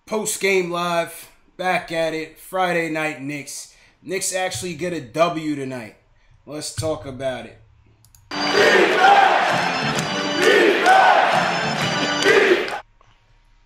Post game live, back at it. Friday night Knicks. Knicks actually get a W tonight. Let's talk about it.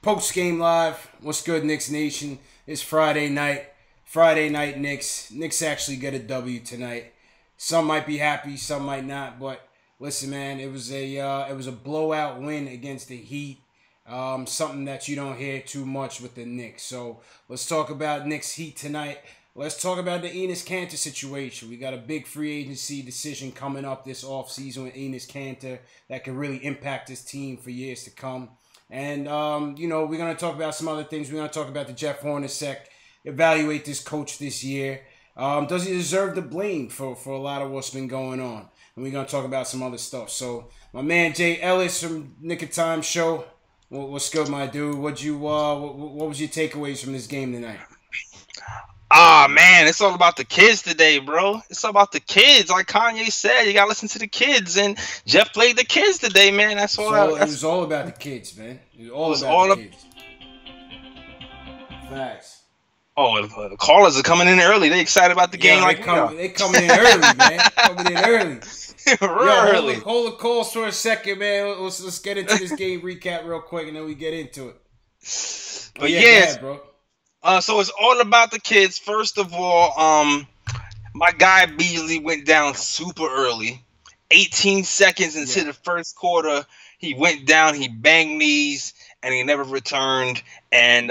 Post game live. What's good, Knicks Nation? It's Friday night. Friday night Knicks. Knicks actually get a W tonight. Some might be happy, some might not. But listen, man, it was a blowout win against the Heat. Something that you don't hear too much with the Knicks. So let's talk about Knicks Heat tonight. Let's talk about the Enes Kanter situation. We got a big free agency decision coming up this offseason with Enes Kanter that could really impact this team for years to come. And, we're going to talk about some other things. We're going to talk about the Jeff Hornacek, evaluate this coach this year. Does he deserve the blame for a lot of what's been going on? And we're going to talk about some other stuff. So my man Jay Ellis from Knick of Time Show. What's good, my dude? What was your takeaways from this game tonight? Man, it's all about the kids today, bro. It's all about the kids. Like Kanye said, you gotta listen to the kids, and Jeff played the kids today, man. It was all about the kids, man. It was all about the kids. Facts. Oh, the callers are coming in early. They excited about the game. They coming in early, man. Coming in early. Early. Hold the calls for a second, man. Let's get into this game recap real quick, and then we get into it. But yeah, bro. So it's all about the kids. First of all, my guy Beasley went down super early. 18 seconds into the first quarter, he went down. He banged knees, and he never returned. And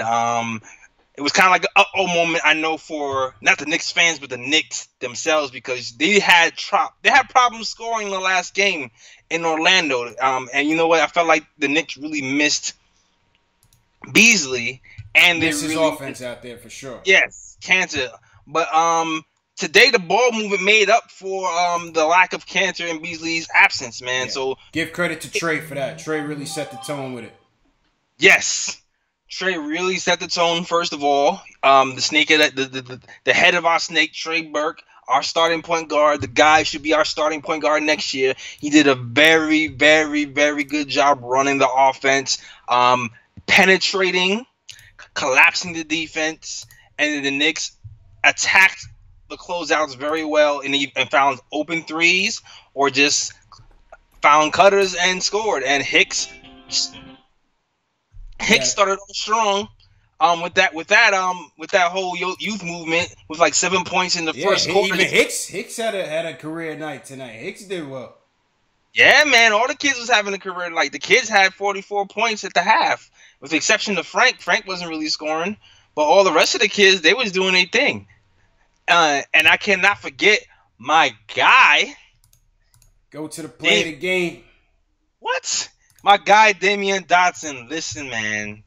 it was kind of like an uh-oh moment, I know, for not the Knicks fans, but the Knicks themselves, because they had problems scoring in the last game in Orlando. And you know what? I felt like the Knicks really missed Beasley. And this is offense out there for sure. Yes, Kanter. But today the ball movement made up for the lack of Kanter and Beasley's absence, man. Yeah. So give credit to Trey for that. Trey really set the tone with it. Yes. Trey really set the tone, first of all. The snake, the head of our snake, Trey Burke, our starting point guard. The guy should be our starting point guard next year. He did a very, very, very good job running the offense, penetrating, collapsing the defense, and the Knicks attacked the closeouts very well and found open threes or just found cutters and scored. And Hicks started off strong with that whole youth movement with like 7 points in the first quarter. Even Hicks had a career night tonight. Hicks did well. Yeah, man, all the kids was having a career. Like the kids had 44 points at the half, with the exception of Frank. Frank wasn't really scoring, but all the rest of the kids, they was doing their thing. And I cannot forget my guy. Go to the play of the game. What? My guy Damian Dotson. Listen, man.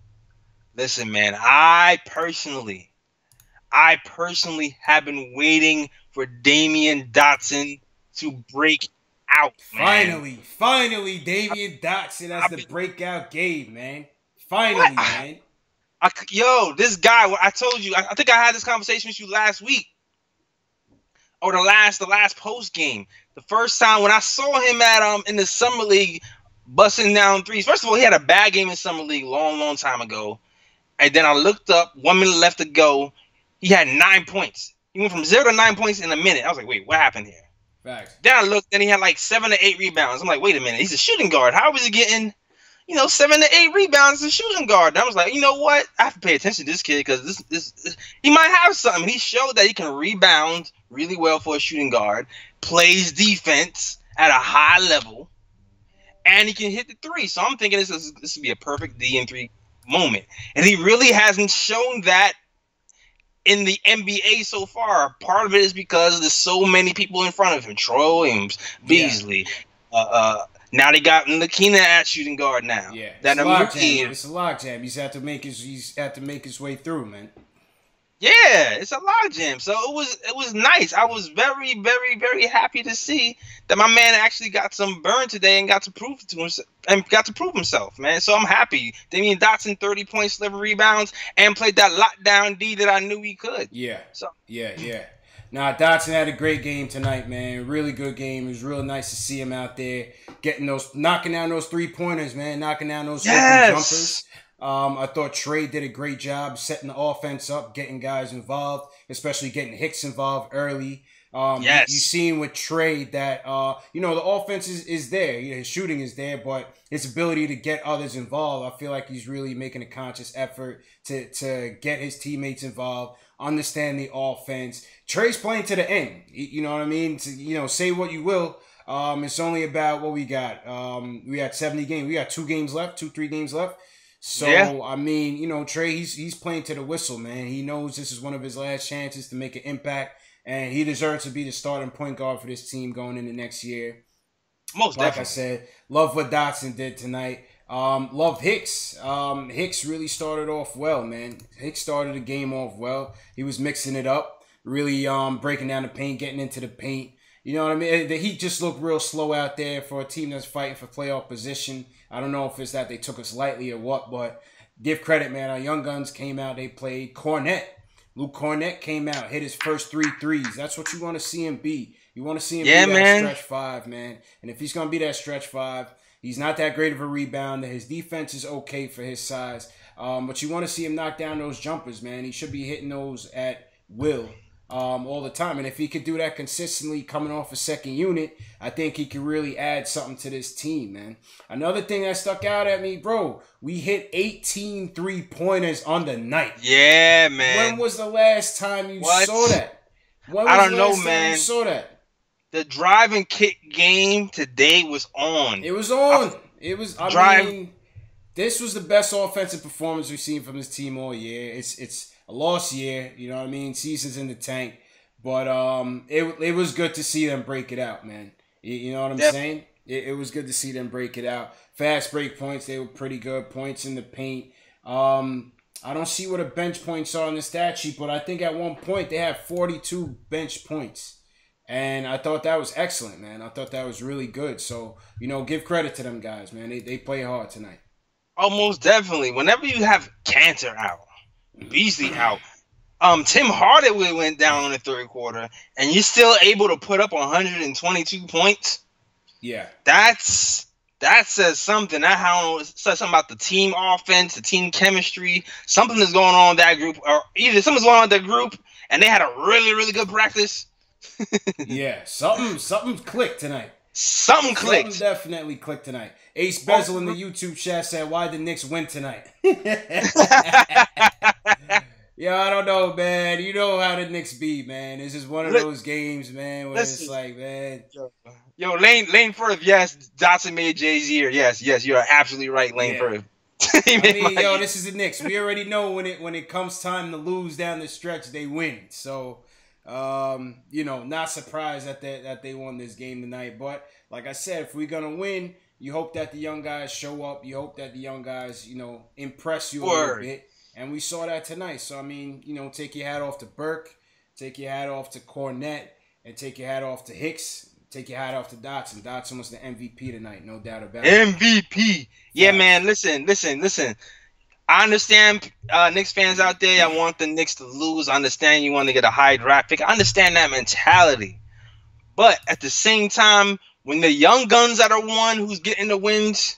I personally have been waiting for Damian Dotson to break out. Finally, Damian Dotson has the breakout game, man. Finally, man. This guy. I told you. I think I had this conversation with you last week, or the last post game. The first time when I saw him in the summer league, busting down threes. First of all, he had a bad game in summer league long time ago, and then I looked up. 1 minute left to go. He had 9 points. He went from 0 to 9 points in a minute. I was like, wait, what happened here? Facts. Then I looked, and he had like 7 to 8 rebounds. I'm like, wait a minute, he's a shooting guard. How was he getting, 7 to 8 rebounds as a shooting guard? And I was like, you know what? I have to pay attention to this kid because this he might have something. He showed that he can rebound really well for a shooting guard, plays defense at a high level, and he can hit the three. So I'm thinking this would be a perfect D&3 moment. And he really hasn't shown that in the NBA so far. Part of it is because there's so many people in front of him. Troy Williams, Beasley. Now they got Lakina at shooting guard now. Yeah, it's a logjam. He's had to make his way through, man. Yeah, it's a logjam. So it was nice. I was very, very, very happy to see that my man actually got some burn today and got to prove himself, man. So I'm happy. Damian Dotson, 30 points, 11 rebounds, and played that lockdown D that I knew he could. Yeah. So yeah. Nah, Dotson had a great game tonight, man. Really good game. It was real nice to see him out there knocking down those 3-pointers, man. Knocking down those jumpers. I thought Trey did a great job setting the offense up, getting guys involved, especially getting Hicks involved early. You seen with Trey that the offense is there. His shooting is there, but his ability to get others involved, I feel like he's really making a conscious effort to get his teammates involved, understand the offense. Trey's playing to the end. You know what I mean? Say what you will. It's only about what we got. We got 70 games. We got 3 games left. So, yeah. I mean, Trey, he's playing to the whistle, man. He knows this is one of his last chances to make an impact, and he deserves to be the starting point guard for this team going into next year. Most definitely. Like I said, love what Dotson did tonight. Love Hicks. Hicks really started off well, man. Hicks started the game off well. He was mixing it up, really breaking down the paint, getting into the paint. You know what I mean? The Heat just look real slow out there for a team that's fighting for playoff position. I don't know if it's that they took us lightly or what, but give credit, man. Our young guns came out. They played. Luke Cornett came out, hit his first 3 threes. That's what you want to see him be. You want to see him be that stretch 5, man. And if he's going to be that stretch 5, he's not that great of a rebounder. His defense is okay for his size. But you want to see him knock down those jumpers, man. He should be hitting those at will. All the time. And if he could do that consistently coming off a second unit, I think he could really add something to this team, man. Another thing that stuck out at me, bro, we hit 18 3-pointers on the night. Yeah, man. When was the last time you saw that? I don't know, man. You saw that? The drive and kick game today was on. It was on. I mean, this was the best offensive performance we've seen from this team all year. It's a lost year, you know what I mean? Season's in the tank. But it was good to see them break it out, man. You know what I'm saying? It was good to see them break it out. Fast break points, they were pretty good. Points in the paint. I don't see what the bench points are on the stat sheet, but I think at one point they had 42 bench points. And I thought that was excellent, man. I thought that was really good. So, give credit to them guys, man. They play hard tonight. Oh, most definitely. Whenever you have Kanter out, Beasley out. Tim Hardaway went down in the third quarter, and you're still able to put up 122 points. Yeah, that says something. That says something about the team offense, the team chemistry. Something is going on in that group, or either something's going on in that group, and they had a really, really good practice. Yeah, something clicked tonight. Something clicked. Something definitely clicked tonight. Ace Bezel in the YouTube chat said, "Why did the Knicks win tonight?" Yeah, I don't know, man. You know how the Knicks be, man. This is one of those games, man, where it's like, man. Yo, Lane Firth, yes, Dotson made Jay's year. Yes, you're absolutely right, Lane Firth. This is the Knicks. We already know when it comes time to lose down the stretch, they win. So, not surprised that they won this game tonight. But like I said, if we're gonna win, you hope that the young guys show up. You hope that the young guys, impress you a little bit. And we saw that tonight. So, I mean, take your hat off to Burke, take your hat off to Cornett, and take your hat off to Hicks, take your hat off to Dotson. Dotson was the MVP tonight, no doubt about it. MVP. Yeah, man, listen. I understand Knicks fans out there. I want the Knicks to lose. I understand you want to get a high draft pick. I understand that mentality. But at the same time, when the young guns are the one who's getting the wins,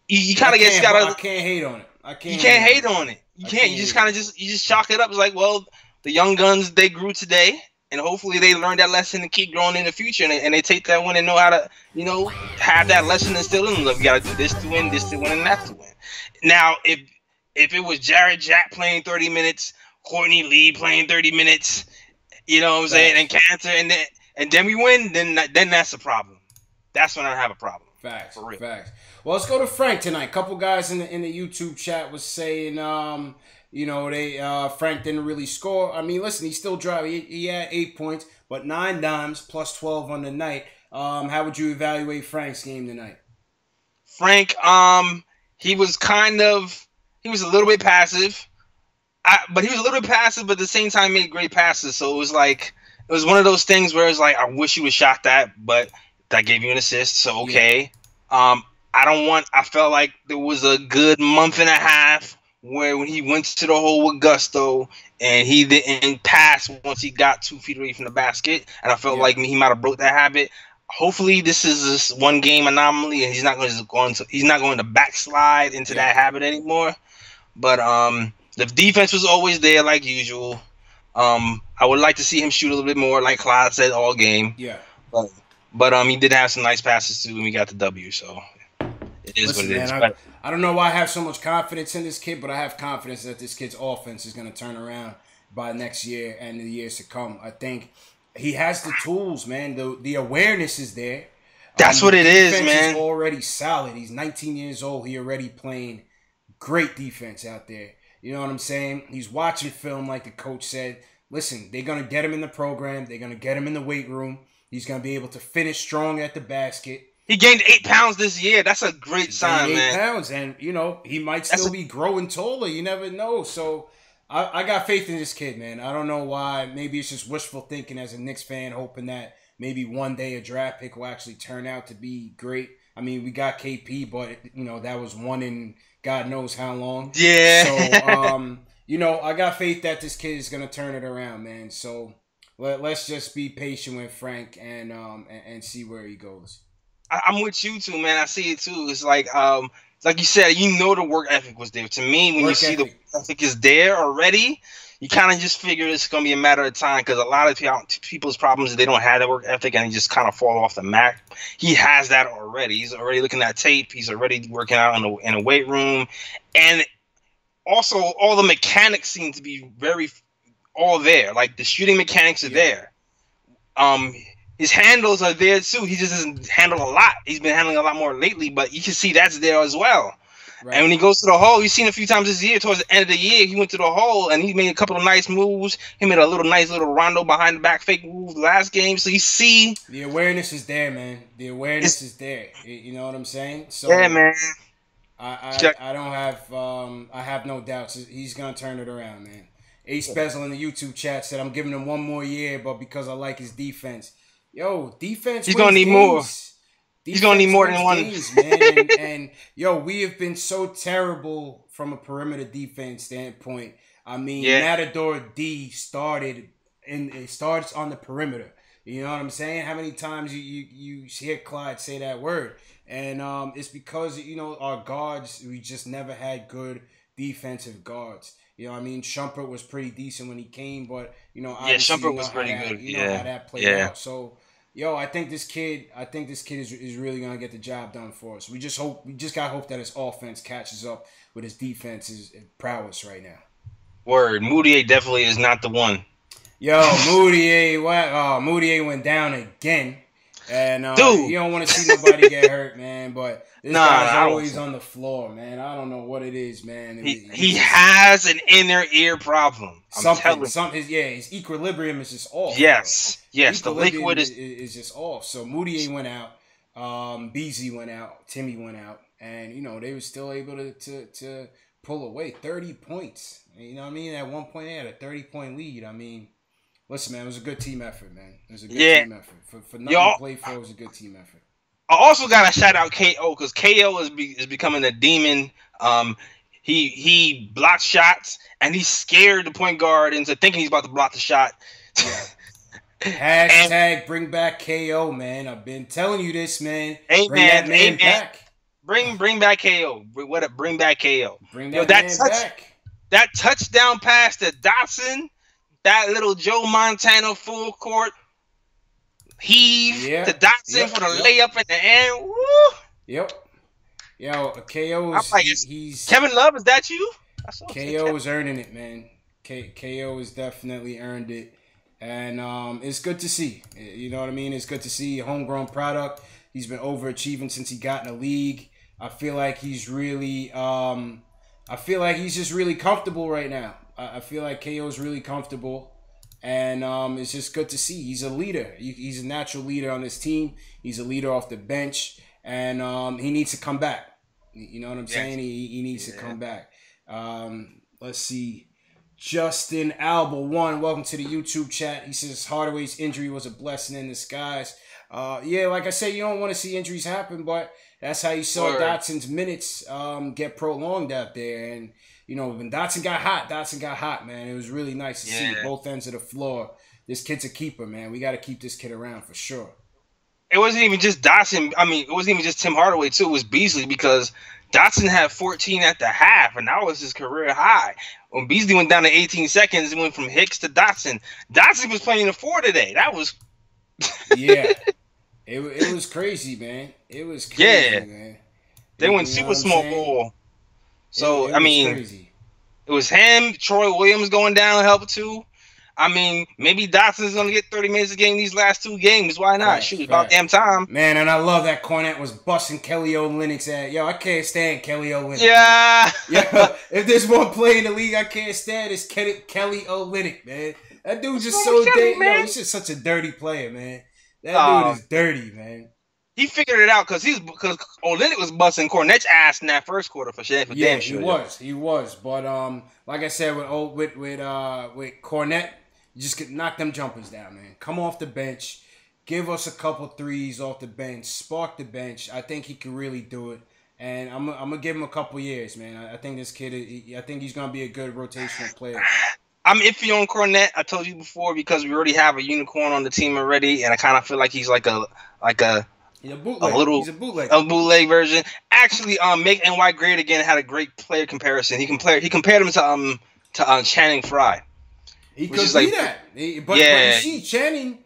you kind of get got to. I can't hate on it. You can't hate on it. You can't. You just kind of just chalk it up. It's like, well, the young guns, they grew today, and hopefully they learn that lesson and keep growing in the future, and they take that win and know how to, have that lesson instilled in them. Look, you got to do this to win, and that to win. Now, if it was Jared Jack playing 30 minutes, Courtney Lee playing 30 minutes, you know what I'm saying, and Kanter, and then we win, then that's a problem. That's when I have a problem. Facts. For real. Facts. Well, let's go to Frank tonight. A couple guys in the YouTube chat was saying, Frank didn't really score. I mean, listen, he still drive. He had 8 points, but 9 dimes plus 12 on the night. How would you evaluate Frank's game tonight? Frank, he was a little bit passive, but at the same time made great passes. So it was one of those things where it's like, I wish you would shot that, but that gave you an assist. So okay. Yeah. I felt like there was a good month and a half where when he went to the hole with gusto and he didn't pass once he got 2 feet away from the basket, and I felt like he might have broke that habit. Hopefully, this is this one game anomaly, and he's not going to backslide into that habit anymore. But the defense was always there like usual. I would like to see him shoot a little bit more, like Clyde said all game. Yeah. But he did have some nice passes too, and we got the W. So it is Listen, what it man, is. I don't know why I have so much confidence in this kid, but I have confidence that this kid's offense is going to turn around by next year and the years to come. I think he has the tools, man. The awareness is there. That's what it is, man. He's already solid. He's 19 years old. He already playing great defense out there. You know what I'm saying? He's watching film, like the coach said. Listen, they're going to get him in the program. They're going to get him in the weight room. He's going to be able to finish strong at the basket. He gained 8 pounds this year. That's a great sign, man. 8 pounds, and, he might still be growing taller. You never know. So, I got faith in this kid, man. I don't know why. Maybe it's just wishful thinking as a Knicks fan, hoping that maybe one day a draft pick will actually turn out to be great. I mean, we got KP, but, that was one in God knows how long. Yeah. So, I got faith that this kid is going to turn it around, man. So, let's just be patient with Frank and see where he goes. I'm with you too, man. I see it too. It's like you said, the work ethic was there. To me, when you see the work ethic is there already, you kind of just figure it's going to be a matter of time, because a lot of people's problems is they don't have the work ethic and they just kind of fall off the map. He has that already. He's already looking at tape. He's already working out in a weight room. And also, all the mechanics seem to be all there. Like, the shooting mechanics are there. His handles are there too. He just doesn't handle a lot. He's been handling a lot more lately, but you can see that's there as well. Right. And when he goes to the hole, you've seen a few times this year, towards the end of the year, he went to the hole and he made a couple of nice moves. He made a nice little rondo behind the back fake move last game. So you see, the awareness is there, man. The awareness is there. You know what I'm saying? So yeah, man. I don't have I have no doubts. He's gonna turn it around, man. Ace Bezel in the YouTube chat said, "I'm giving him one more year, but because I like his defense." Yo, defense. He's gonna need more. He's gonna need more than one. Games, man. and we have been so terrible from a perimeter defense standpoint. I mean, Matador D started and it starts on the perimeter. You know what I'm saying? How many times you hear Clyde say that word? And it's because our guards, we just never had good defensive guards. You know what I mean? Shumpert was pretty decent when he came, but Shumpert was pretty good. How that played out. So, I think this kid is really gonna get the job done for us. We just gotta hope that his offense catches up with his defense's prowess right now. Word, Moutier definitely is not the one. Yo, Moutier went down again. And dude, you don't want to see nobody get hurt, man. But this guy's always on the floor, man. I don't know what it is, man. He has an inner ear problem. His equilibrium is just off. Yes. The liquid is just off. So Moutier went out, BZ went out, Timmy went out, and they were still able to pull away 30 points. You know what I mean? At one point they had a 30-point lead. I mean, listen, man, it was a good team effort, man. It was a good team effort. For nothing to play for, it was a good team effort. I also got to shout out KO, because KO is becoming a demon. He blocks shots, and he scared the point guard into thinking he's about to block the shot. Yeah. Hashtag bring back KO, man. I've been telling you this, man. Bring that man back. Bring back KO. Bring back KO. Bring that man back. That touchdown pass to Dotson, that little Joe Montana full court heave to Dotson for the layup in the end. Woo! Yep. Yo, KO is he's Kevin Love, is that you? KO is earning it, man. KO has definitely earned it. And it's good to see. You know what I mean? It's good to see a homegrown product. He's been overachieving since he got in the league. I feel like he's really he's just really comfortable right now. I feel like KO is really comfortable. And it's just good to see. He's a leader. He's a natural leader on this team. He's a leader off the bench. And he needs to come back. You know what I'm saying? He needs to come back. Let's see. Justin Alba 1, welcome to the YouTube chat. He says Hardaway's injury was a blessing in disguise. Like I said, you don't want to see injuries happen, but that's how you saw Dotson's minutes get prolonged out there. And, when Dotson got hot, man. It was really nice to see both ends of the floor. This kid's a keeper, man. We got to keep this kid around for sure. It wasn't even just Dotson. I mean, it wasn't even just Tim Hardaway, too. It was Beasley, because Dotson had 14 at the half, and that was his career high. When Beasley went down to 18 seconds, it went from Hicks to Dotson. Dotson was playing the 4 today. That was Yeah. It was crazy, man. It was crazy, man. They went super small ball. So, it was crazy. It was him, Troy Williams going down help too. I mean, maybe Dotson's going to get 30 minutes a game these last 2 games. Why not? Shoot, about damn time. Man, and I love that Cornette was busting Kelly Olynyk's ass. Yo, I can't stand Kelly Olynyk. Yeah. Yo, if there's one player in the league I can't stand, it's Kelly Olynyk, man. That dude's just so dirty. Yo, he's just such a dirty player, man. That dude is dirty, man. He figured it out because Olynyk was busting Cornette's ass in that first quarter for sure. Yeah, he was. But like I said, with Cornette, you just knock them jumpers down, man. Come off the bench, give us a couple threes off the bench, spark the bench. I think he can really do it, and I'm gonna give him a couple years, man. I think this kid, I think he's gonna be a good rotational player. I'm iffy on Cornette. I told you before because we already have a unicorn on the team already, and I kind of feel like he's like a bootleg version. Actually, Make NY Great Again had a great player comparison. He compared him to Channing Frye. He could be that, but you see, Channing,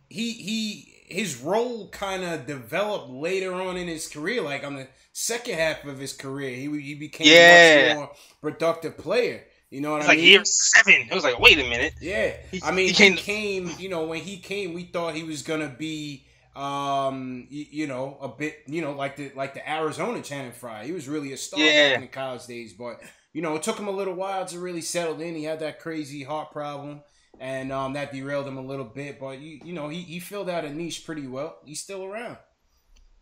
his role kind of developed later on in his career. Like on the second half of his career, he became a much more productive player. You know what I mean? Like year 7. It was like, wait a minute. Yeah, I mean, he came. You know, when he came, we thought he was gonna be, a bit, like the Arizona Channing Frye. He was really a star back in the college days, but. It took him a little while to really settle in. He had that crazy heart problem, and that derailed him a little bit. But he filled out a niche pretty well. He's still around.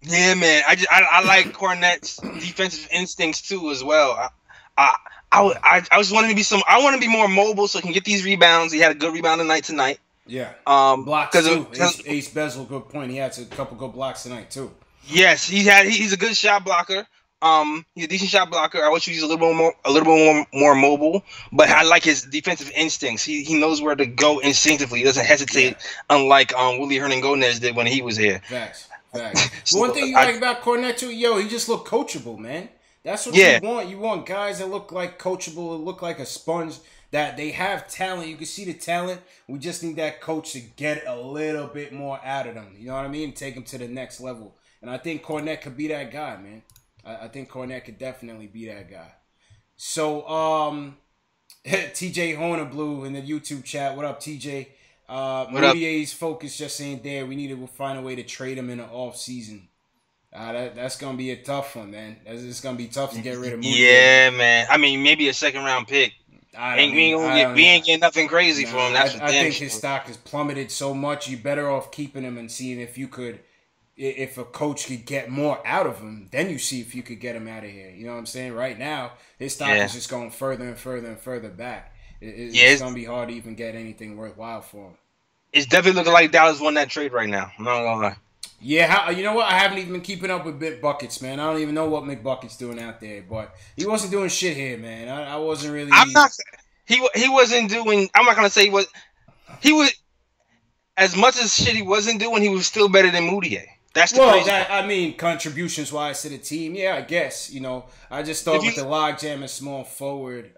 Yeah, man. I like Cornette's defensive instincts too as well. I just wanted to be I want to be more mobile so he can get these rebounds. He had a good rebound tonight. Yeah. Blocks too. Ace Bezel, good point. He had a couple good blocks tonight too. Yes, he's a good shot blocker. He's a decent shot blocker. I wish he was a little bit more mobile, but I like his defensive instincts. He knows where to go instinctively. He doesn't hesitate, unlike Willie Hernangomez did when he was here. Facts. So one thing you like about Cornette too, he just look coachable, man. That's what you want. You want guys that look like coachable, that look like a sponge, that they have talent. You can see the talent. We just need that coach to get a little bit more out of them. You know what I mean? Take them to the next level. And I think Cornette could be that guy, man. I think Cornette could definitely be that guy. So, TJ Hornerblue in the YouTube chat. What up, TJ? Moutier's focus just ain't there. We need to find a way to trade him in the off season. That's gonna be a tough one, man. It's gonna be tough to get rid of Moutier. Yeah, man. I mean, maybe a second round pick. We ain't getting nothing crazy for him. That's I think his stock has plummeted so much. You're better off keeping him and seeing if a coach could get more out of him, then you see if you could get him out of here. You know what I'm saying? Right now, his stock is just going further and further and further back. It's going to be hard to even get anything worthwhile for him. It's definitely looking like Dallas won that trade right now. I'm not going to lie. Yeah, you know what? I haven't even been keeping up with McBuckets, man. I don't even know what McBuckets doing out there, but he wasn't doing shit here, man. I wasn't really... He wasn't doing... I'm not going to say what... He was... As much as shit he wasn't doing, he was still better than Moutier. That's the contributions wise to the team, yeah, I guess. I just thought with the logjam and small forward,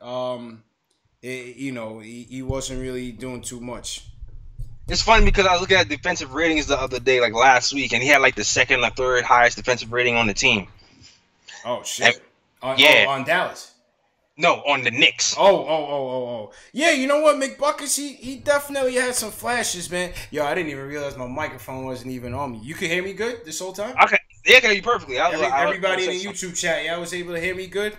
he wasn't really doing too much. It's funny because I was looking at defensive ratings the other day, like last week, and he had like the second or third highest defensive rating on the team. Oh shit! On Dallas. No, on the Knicks. Oh. Yeah, you know what, McBuckets, he definitely had some flashes, man. Yo, I didn't even realize my microphone wasn't even on me. You can hear me good this whole time? Okay. Yeah, I can hear you perfectly. Everybody in the YouTube chat, y'all was able to hear me good?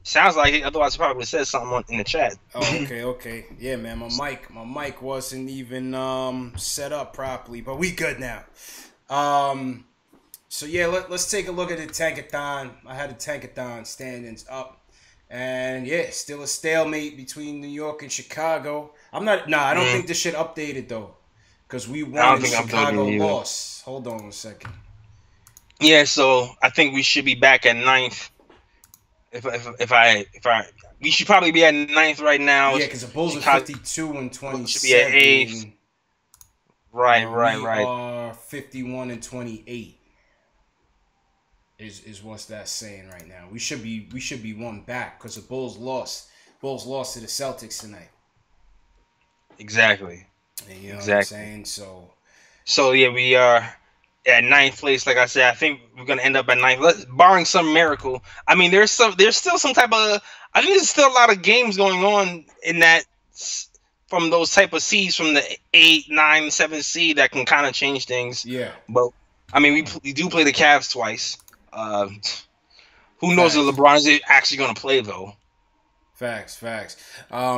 Sounds like it. Otherwise, I probably said something in the chat. Oh, okay. Yeah, man, my mic wasn't even set up properly, but we good now. So yeah, let's take a look at the Tankathon. I had the Tankathon standings up. And yeah, still a stalemate between New York and Chicago. I don't think this shit updated though, because we won and Chicago lost. Hold on a second. Yeah, so I think we should be back at 9th. We should probably be at 9th right now. Yeah, because the Bulls are 52 and 27. Should be at 8th. Right. We are 51 and 28. is what's that saying right now. We should be one back because the Bulls lost. Bulls lost to the Celtics tonight. Exactly. And you know exactly. what I'm saying? So yeah, we are at ninth place. Like I said, I think we're gonna end up at ninth, barring some miracle. I mean, there's still some type of. I think there's still a lot of games going on in that from those type of seeds from the 8, 9, 7 seed that can kind of change things. Yeah. But I mean, we do play the Cavs twice. Who knows if LeBron is actually gonna play though? Facts.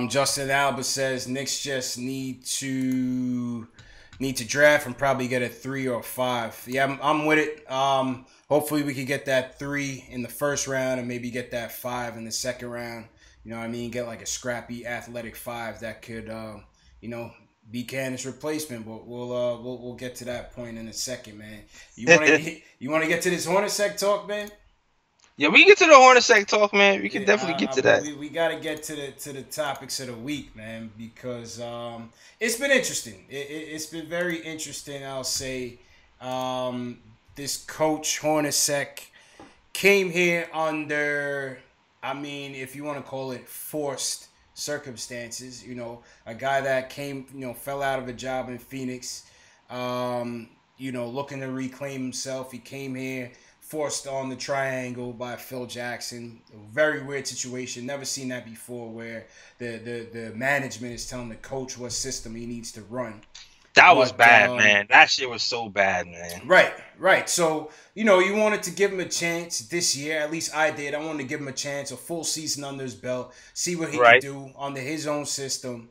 Justin Alba says Knicks just need to draft and probably get a 3 or 5. Yeah, I'm with it. Hopefully we could get that 3 in the first round and maybe get that 5 in the second round. You know what I mean? Get like a scrappy athletic 5 that could be Candace's replacement. But we'll get to that point in a second, man. You want to get to this Hornacek talk, man? Yeah, we can get to the Hornacek talk, man. We can definitely get to that. We got to get to the topics of the week, man, because it's been interesting. It's been very interesting, I'll say. This coach, Hornacek, came here under, I mean, if you want to call it forced circumstances. You know, a guy that fell out of a job in Phoenix, looking to reclaim himself. He came here forced on the triangle by Phil Jackson. A very weird situation. Never seen that before, where the management is telling the coach what system he needs to run. That was bad, man. That shit was so bad, man. Right. So, you wanted to give him a chance this year. At least I did. I wanted to give him a chance, a full season under his belt, see what he could do under his own system,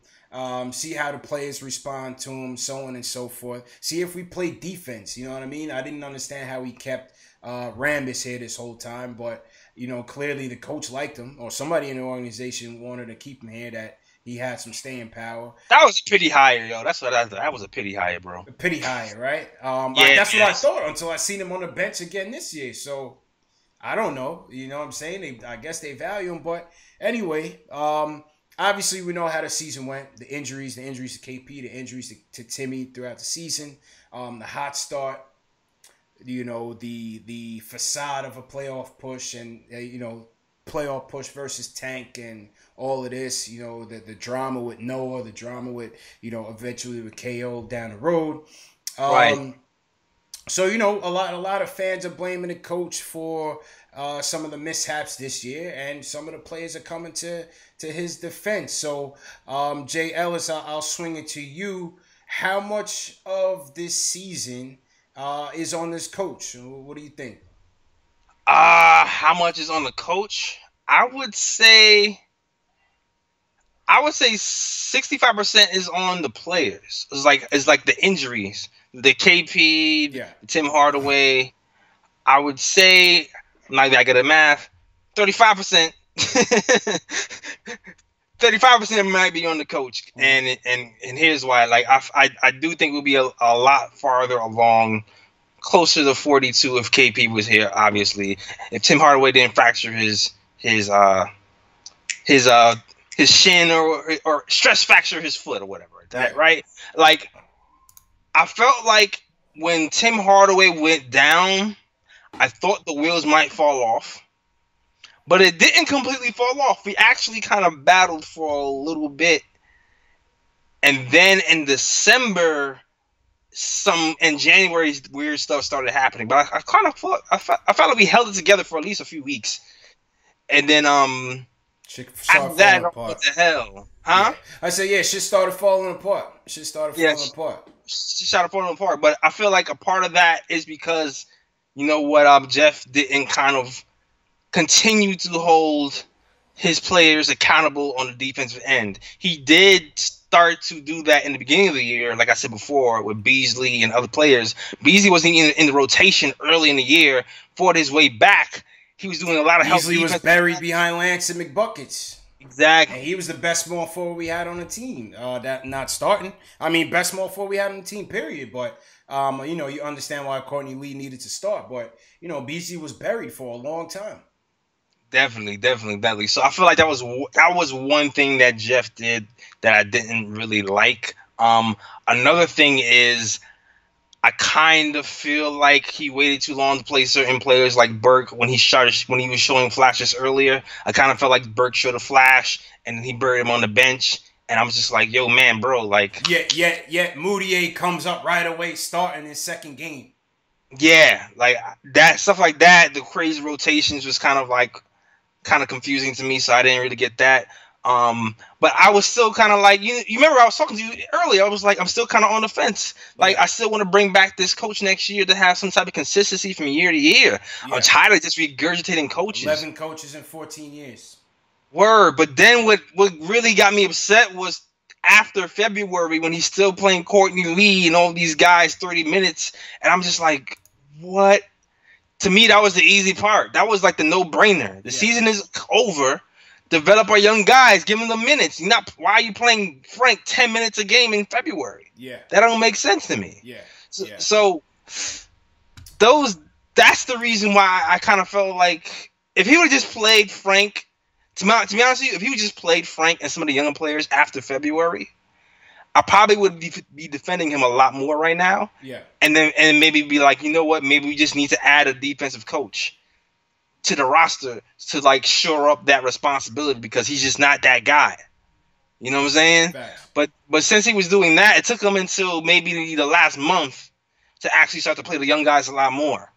see how the players respond to him, so on and so forth. See if we play defense, you know what I mean? I didn't understand how he kept Rambis here this whole time, but, clearly the coach liked him, or somebody in the organization wanted to keep him here, that he had some staying power. That was a pity hire, yo. That's what I thought. That was a pity hire, bro. A pity hire, right? That's what I thought until I seen him on the bench again this year. So, I don't know. You know what I'm saying? I guess they value him. But anyway, obviously we know how the season went. The injuries to KP, the injuries to Timmy throughout the season. The hot start, the facade of a playoff push and, playoff push versus tank and all of this, the drama with Noah, the drama with, eventually with KO down the road. Right. So, a lot of fans are blaming the coach for some of the mishaps this year, and some of the players are coming to his defense. So, Jay Ellis, I'll swing it to you. How much of this season is on this coach? What do you think? How much is on the coach? I would say 65% is on the players. It's like the injuries, the KP, Tim Hardaway. I would say, I'm not that good at math, 35%. 35% might be on the coach, and here's why. Like I do think we'll be a lot farther along, closer to 42 if KP was here. Obviously, if Tim Hardaway didn't fracture his shin or stress fracture his foot or whatever. Right? Like, I felt like when Tim Hardaway went down, I thought the wheels might fall off, but it didn't completely fall off. We actually kind of battled for a little bit, and then in December, in January, weird stuff started happening. But I felt like we held it together for at least a few weeks. And then after that, what the hell? Huh? Yeah. I said, shit started falling apart. Shit started falling apart. But I feel like a part of that is because, Jeff didn't kind of continue to hold his players accountable on the defensive end. He did start to do that in the beginning of the year, like I said before, with Beasley and other players. Beasley wasn't in the rotation early in the year. Fought his way back. He was doing a lot of help. Beasley was buried behind Lance and McBuckets. Exactly. And he was the best small forward we had on the team. That not starting. I mean, best small forward we had on the team, period. But, you understand why Courtney Lee needed to start. But, Beasley was buried for a long time. Definitely. So I feel like that was one thing that Jeff did that I didn't really like. Another thing is, I kind of feel like he waited too long to play certain players like Burke when he was showing flashes earlier. I kind of felt like Burke showed a flash and he buried him on the bench. And I was just like, yo, man, bro, like... Yet Moutier comes up right away starting his second game. Yeah, like that stuff like that. The crazy rotations was kind of confusing to me, so I didn't really get that. But I was still kind of like, you remember I was talking to you earlier. I was like, I'm still kind of on the fence. Like, I still want to bring back this coach next year to have some type of consistency from year to year. Yeah. I'm tired of just regurgitating coaches. 11 coaches in 14 years. Word. But then what really got me upset was after February when he's still playing Courtney Lee and all these guys 30 minutes. And I'm just like, what? To me, that was the easy part. That was like the no-brainer. The season is over. Develop our young guys. Give them the minutes. Why are you playing Frank 10 minutes a game in February? Yeah. That don't make sense to me. Yeah. So that's the reason why I kind of felt like if he would have just played Frank, to be honest with you, if he would just played Frank and some of the younger players after February, I probably would be defending him a lot more right now. Yeah. And maybe be like, you know what? Maybe we just need to add a defensive coach to the roster to like shore up that responsibility because he's just not that guy. You know what I'm saying? Facts. But since he was doing that, it took him until maybe the last month to actually start to play the young guys a lot more.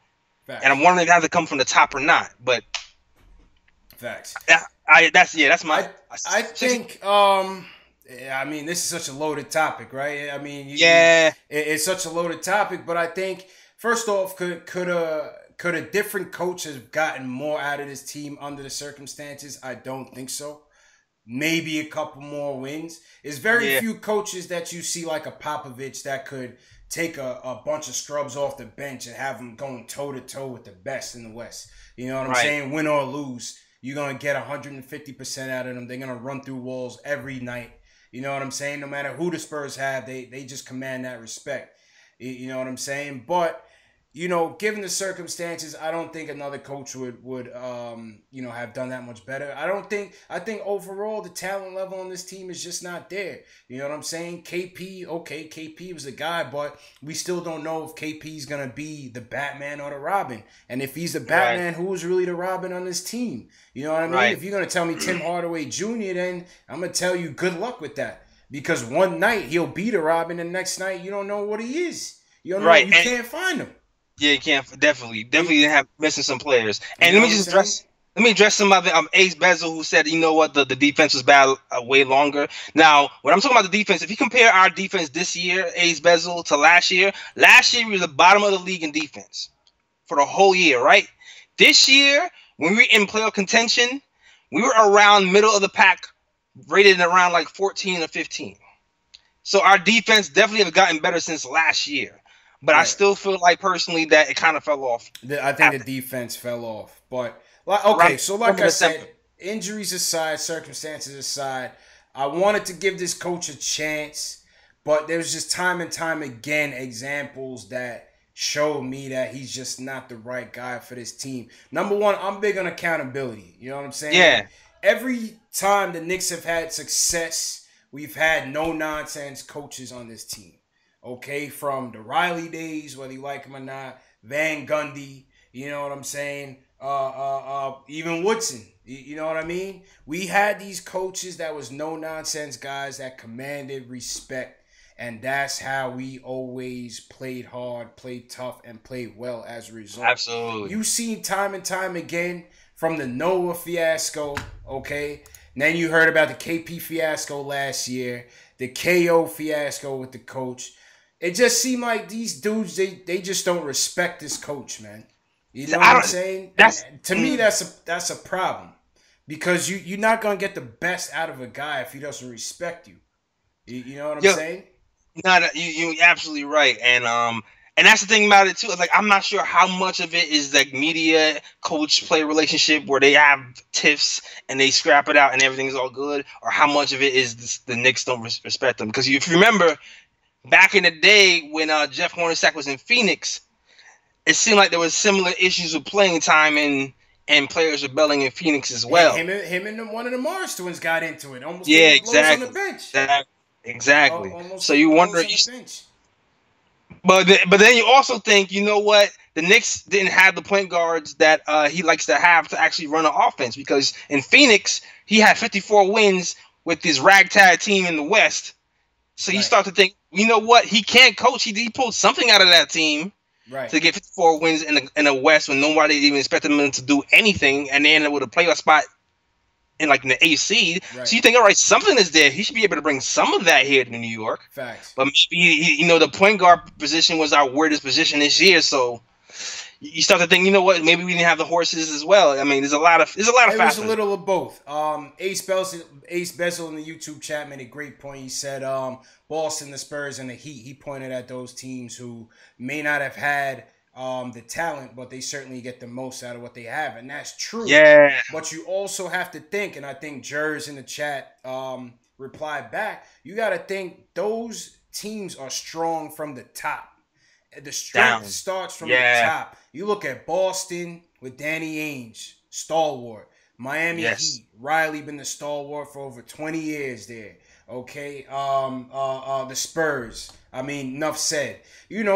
Facts. And I'm wondering if it has to come from the top or not. But facts. That's my. I think. I mean, this is such a loaded topic, right? I mean, it's such a loaded topic. But I think first off, could a different coach have gotten more out of this team under the circumstances? I don't think so. Maybe a couple more wins. There's very few coaches that you see like a Popovich that could take a bunch of scrubs off the bench and have them going toe-to-toe with the best in the West. You know what I'm saying? Win or lose, you're going to get 150% out of them. They're going to run through walls every night. You know what I'm saying? No matter who the Spurs have, they just command that respect. You know what I'm saying? But you know, given the circumstances, I don't think another coach would have done that much better. I think overall the talent level on this team is just not there. You know what I'm saying? KP was the guy, but we still don't know if KP's going to be the Batman or the Robin. And if he's the Batman, who is really the Robin on this team? You know what I mean? If you're going to tell me Tim Hardaway Jr., then I'm going to tell you good luck with that. Because one night he'll be the Robin, and the next night you don't know what he is. You don't know, you can't find him. Yeah, you can't definitely have missing some players. And let me address some other Ace Bezel who said, you know what, the defense was bad way longer. Now, when I'm talking about the defense, if you compare our defense this year, Ace Bezel, to last year we were the bottom of the league in defense for the whole year, right? This year, when we were in playoff contention, we were around middle of the pack, rated around like 14 or 15. So our defense definitely have gotten better since last year. But I still feel like personally that it kind of fell off. I think the defense fell off. But okay, so like I said, injuries aside, circumstances aside, I wanted to give this coach a chance, but there's just time and time again examples that showed me that he's just not the right guy for this team. Number one, I'm big on accountability. You know what I'm saying? Yeah. Every time the Knicks have had success, we've had no-nonsense coaches on this team. Okay, from the Riley days, whether you like him or not, Van Gundy, you know what I'm saying? Even Woodson, you know what I mean? We had these coaches that was no-nonsense guys that commanded respect, and that's how we always played hard, played tough, and played well as a result. Absolutely. You've seen time and time again from the Noah fiasco, okay? And then you heard about the KP fiasco last year, the KO fiasco with the coach. It just seemed like these dudes, they just don't respect this coach, man. You know what I'm saying? To me, that's a problem. Because you're not going to get the best out of a guy if he doesn't respect you. You know what I'm saying? No, you're absolutely right. And that's the thing about it, too. Like, I'm not sure how much of it is like media coach-player relationship where they have tiffs and they scrap it out and everything's all good, or how much of it is the Knicks don't respect them. Because if you remember, back in the day when Jeff Hornacek was in Phoenix, it seemed like there was similar issues with playing time and players rebelling in Phoenix as well. Him and one of the Morris twins got into it. Almost exactly. on the bench. Exactly. So you wonder, But then you also think, you know what? The Knicks didn't have the point guards that he likes to have to actually run an offense, because in Phoenix he had 54 wins with this ragtag team in the West. So you Right. start to think, you know what? He can't coach. He pulled something out of that team Right. to get 54 wins in the West when nobody even expected him to do anything, and they ended up with a playoff spot in the AC. So Right. you think, all right, something is there. He should be able to bring some of that here to New York. Facts. But maybe the point guard position was our weirdest position this year. So you start to think, you know what? Maybe we didn't have the horses as well. I mean, there's a lot of It was a factors. little of both. Ace Bezel in the YouTube chat made a great point. He said, Boston, the Spurs, and the Heat. He pointed at those teams who may not have had the talent, but they certainly get the most out of what they have, and that's true. Yeah. But you also have to think, and I think Jers in the chat replied back. You got to think those teams are strong from the top. The strength starts from the top. You look at Boston with Danny Ainge, stalwart. Miami Heat, Riley been the stalwart for over 20 years there. Okay, the Spurs. I mean, enough said.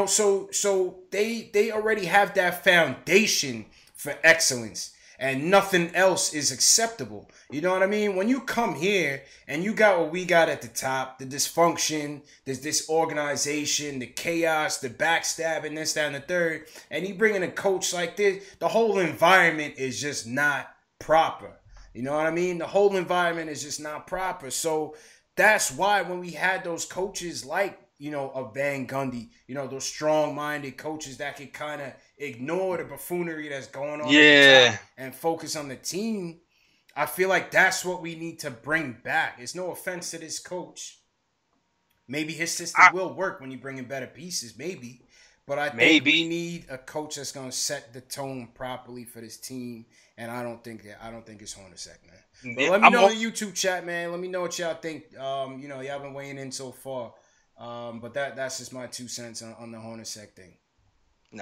So they already have that foundation for excellence, and nothing else is acceptable. You know what I mean? When you come here and you got what we got at the top, the dysfunction, the disorganization, the chaos, the backstabbing, this, that, and the third, and you bring in a coach like this, the whole environment is just not proper. You know what I mean? The whole environment is just not proper. So that's why when we had those coaches like, a Van Gundy, those strong-minded coaches that could kind of ignore the buffoonery that's going on at the top and focus on the team, I feel like that's what we need to bring back. It's no offense to this coach. Maybe his system will work when you bring in better pieces, maybe. But I think we need a coach that's going to set the tone properly for this team, and I don't think it's Hornacek, man. But let me know in the YouTube chat, man. Let me know what y'all think. Y'all been weighing in so far. But that's just my 2 cents on the Hornacek thing.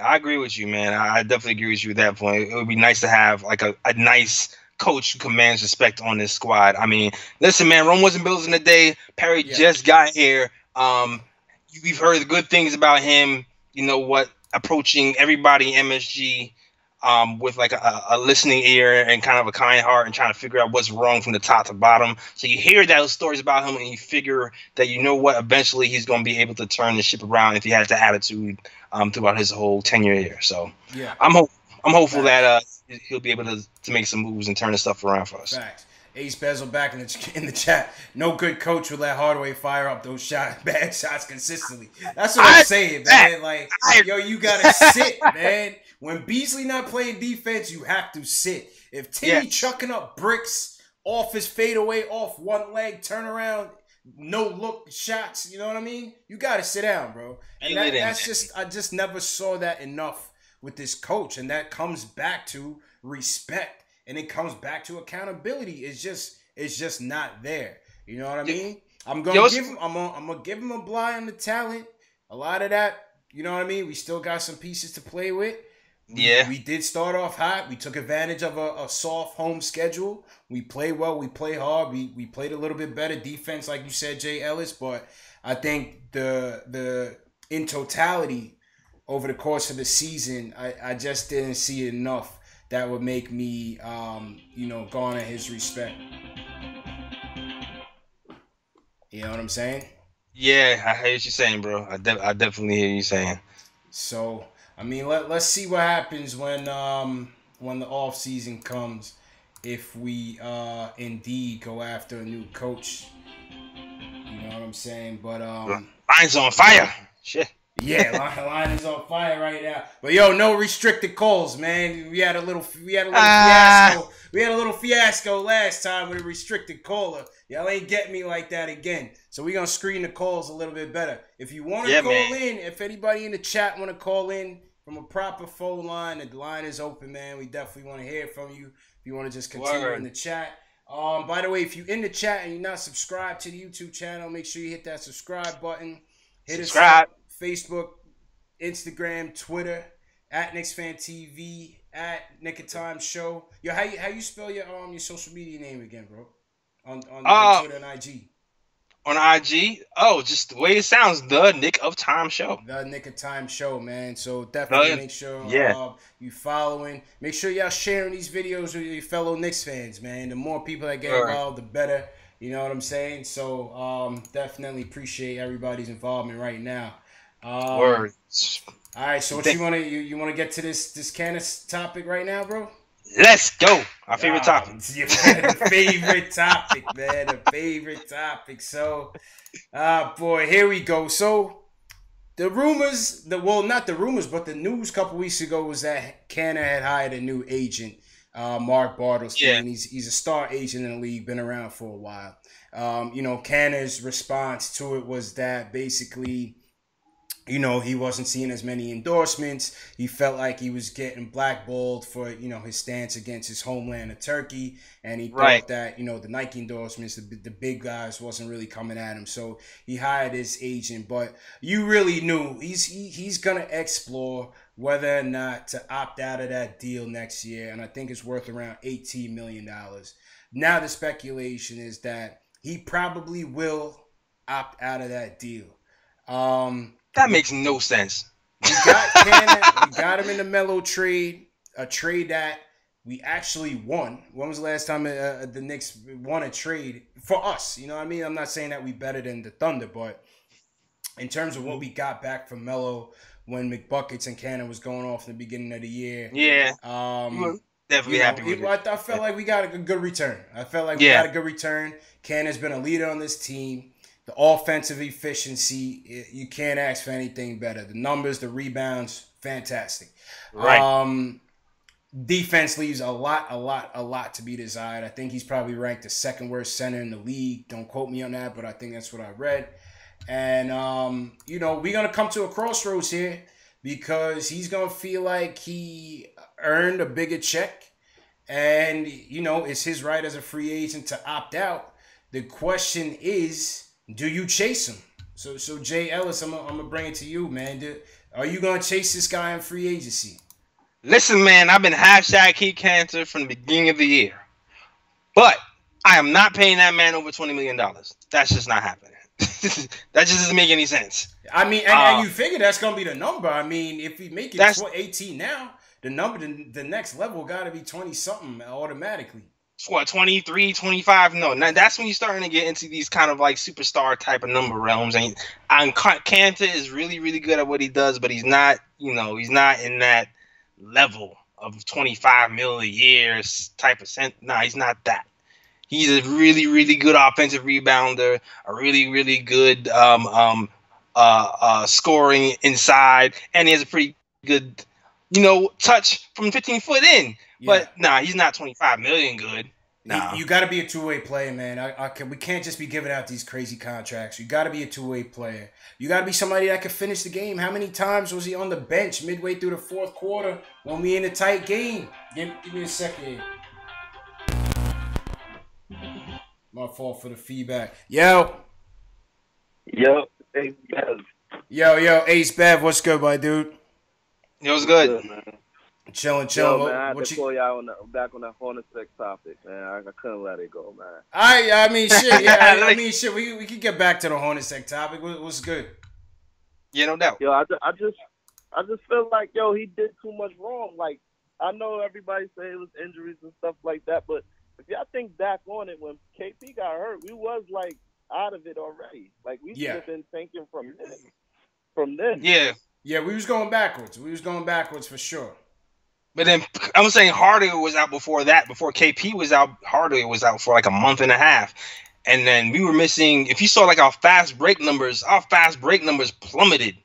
I agree with you, man. I definitely agree with you at that point. It would be nice to have like a nice coach who commands respect on this squad. I mean, listen, man, Rome wasn't built in a day. Perry just got here. We've heard good things about him. You know what? Approaching everybody in MSG with like a listening ear and kind of a kind heart, and trying to figure out what's wrong from the top to bottom. So you hear those stories about him, and you figure that eventually he's going to be able to turn the ship around if he has the attitude throughout his whole tenure here. So I'm hopeful that he'll be able to make some moves and turn the stuff around for us. Facts. Ace Bezel back in the chat. No good coach would let Hardaway fire up those bad shots consistently. That's what I'm saying, man. Like, you gotta sit, man. When Beasley not playing defense, you have to sit. If Timmy chucking up bricks off his fadeaway, off one leg, turn around, no look shots, you know what I mean? You gotta sit down, bro. And that's just, I just never saw that enough with this coach, and that comes back to respect. And it comes back to accountability. It's just not there. You know what I mean? I'm gonna give him a bly on the talent. A lot of that, you know what I mean? We still got some pieces to play with. We did start off hot. We took advantage of a soft home schedule. We play well. We play hard. We played a little bit better defense, like you said, Jay Ellis. But I think the in totality over the course of the season, I just didn't see enough that would make me, garner his respect. You know what I'm saying? Yeah, I hear what you're saying, bro. I definitely hear you saying. So, I mean, let's see what happens when the off season comes, if we indeed go after a new coach. You know what I'm saying? But line's on fire. Shit. Yeah, line is on fire right now. But no restricted calls, man. We had a little fiasco. We had a little fiasco last time with a restricted caller. Y'all ain't get me like that again. So we're gonna screen the calls a little bit better. If you want to call in, if anybody in the chat want to call in from a proper phone line, the line is open, man. We definitely want to hear from you. If you want to just continue in the chat. By the way, if you're in the chat and you're not subscribed to the YouTube channel, make sure you hit that subscribe button. Hit us up. Facebook, Instagram, Twitter, at Knicks Fan TV, at Nick of Time Show. Yo, how you spell your social media name again, bro? On Twitter and IG. on IG. Oh, just the way it sounds, the Nick of Time show. The Nick of Time show, man. So definitely Brilliant. make sure Yeah. you following. Make sure y'all sharing these videos with your fellow Knicks fans, man. The more people that get All right. involved, the better. You know what I'm saying? So definitely appreciate everybody's involvement right now. Words. All right. So what you wanna get to this Canis topic right now, bro? Let's go. Our favorite topic. Your favorite topic, man. The favorite topic. So, boy, here we go. So, the rumors, not the rumors, but the news a couple weeks ago was that Kanter had hired a new agent, Mark Bartlesty, Yeah. and he's a star agent in the league, been around for a while. Kanter's response to it was that basically, he wasn't seeing as many endorsements. He felt like he was getting blackballed for, his stance against his homeland of Turkey. And he thought that, the Nike endorsements, the big guys wasn't really coming at him. So he hired his agent. But you really knew he's going to explore whether or not to opt out of that deal next year. And I think it's worth around $18 million. Now the speculation is that he probably will opt out of that deal. That makes no sense. We got Kanter, we got him in the Melo trade, a trade that we actually won. When was the last time the Knicks won a trade for us? You know what I mean? I'm not saying that we better than the Thunder, but in terms of what we got back from Melo when McBuckets and Kanter was going off in the beginning of the year. Yeah. Definitely happy with it. I felt like we got a good return. I felt like we got a good return. Kanter's been a leader on this team. The offensive efficiency, you can't ask for anything better. The numbers, the rebounds, fantastic. Right. Defense leaves a lot to be desired. I think he's probably ranked the second worst center in the league. Don't quote me on that, but I think that's what I read. And, we're going to come to a crossroads here because he's going to feel like he earned a bigger check. And, it's his right as a free agent to opt out. The question is, do you chase him? So Jay Ellis, I'm gonna bring it to you, man. Are you gonna chase this guy in free agency? Listen, man, I've been hashtag Keith Cantor from the beginning of the year, but I am not paying that man over $20 million. That's just not happening. That just doesn't make any sense. I mean, and you figure that's gonna be the number. I mean, if we make it 18 now, the number, the next level got to be 20 something automatically. What, 23, 25? No, that's when you're starting to get into these kind of like superstar type of number realms. And Kanter is really, really good at what he does, but he's not, he's not in that level of 25 million a year type of cent. No, he's not that. He's a really, really good offensive rebounder, a really, really good scoring inside, and he has a pretty good, touch from 15 foot in. Yeah. But he's not 25 million good. Nah. You got to be a two-way player, man. We can't just be giving out these crazy contracts. You got to be a two-way player. You got to be somebody that can finish the game. How many times was he on the bench midway through the fourth quarter when we in a tight game? Give me a second. My fault for the feedback. Yo, Ace Bev. Yo, Ace Bev. What's good, my dude? It was good. Man. Chilling. Yo, man, I had to call y'all back on that Hornacek topic, man. I couldn't let it go, man. I mean, shit. Yeah, shit. We can get back to the Hornacek topic. What's good? Yeah, no doubt. Yo, I just feel like he did too much wrong. Like, I know everybody say it was injuries and stuff like that, but if y'all think back on it, when KP got hurt, we was like out of it already. Like we should have been thinking from this. Yeah, we was going backwards. We was going backwards for sure. But then I'm saying Hardaway was out before that. Before KP was out, Hardaway was out for like a month and a half. And then we were missing, if you saw like our fast break numbers plummeted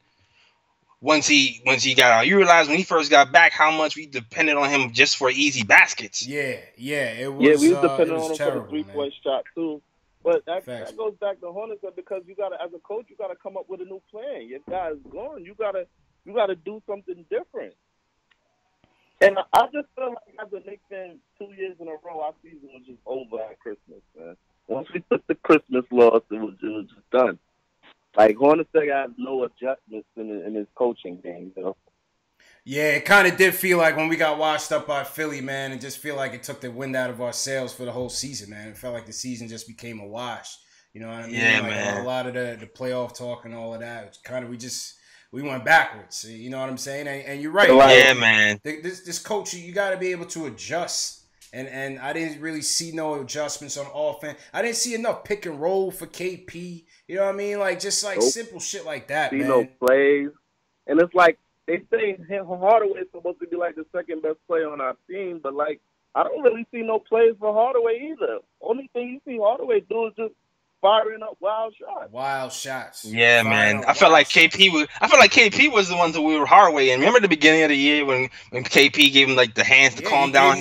once he got out. You realize when he first got back how much we depended on him just for easy baskets. Yeah, it was. Yeah, we was depending on him terrible, for the 3-point shot too. But that goes back to Hornacek because you gotta, as a coach, you gotta come up with a new plan. Your guy's gone. You gotta do something different. And I just feel like as a Knicks fan, 2 years in a row, our season was just over at Christmas, man. Once we took the Christmas loss, it was just done. Like, Hornacek had no adjustments in his coaching game, Yeah, it kind of did feel like when we got washed up by Philly, man, it just feel like it took the wind out of our sails for the whole season, man. It felt like the season just became a wash. You know what I mean? Yeah, like man. A lot of the playoff talk and all of that. It's kind of we went backwards. You know what I'm saying? And you're right. Yeah, man. This coach, you got to be able to adjust. And I didn't really see no adjustments on offense. I didn't see enough pick and roll for KP. You know what I mean? Like just like simple shit like that, man. No plays, and it's like they say Hardaway is supposed to be like the second best player on our team, but like I don't really see no plays for Hardaway either. Only thing you see Hardaway do is just firing up wild shots. Yeah, man. I felt like KP was the one that we were Hardaway. And remember the beginning of the year when KP gave him like the hands to calm down.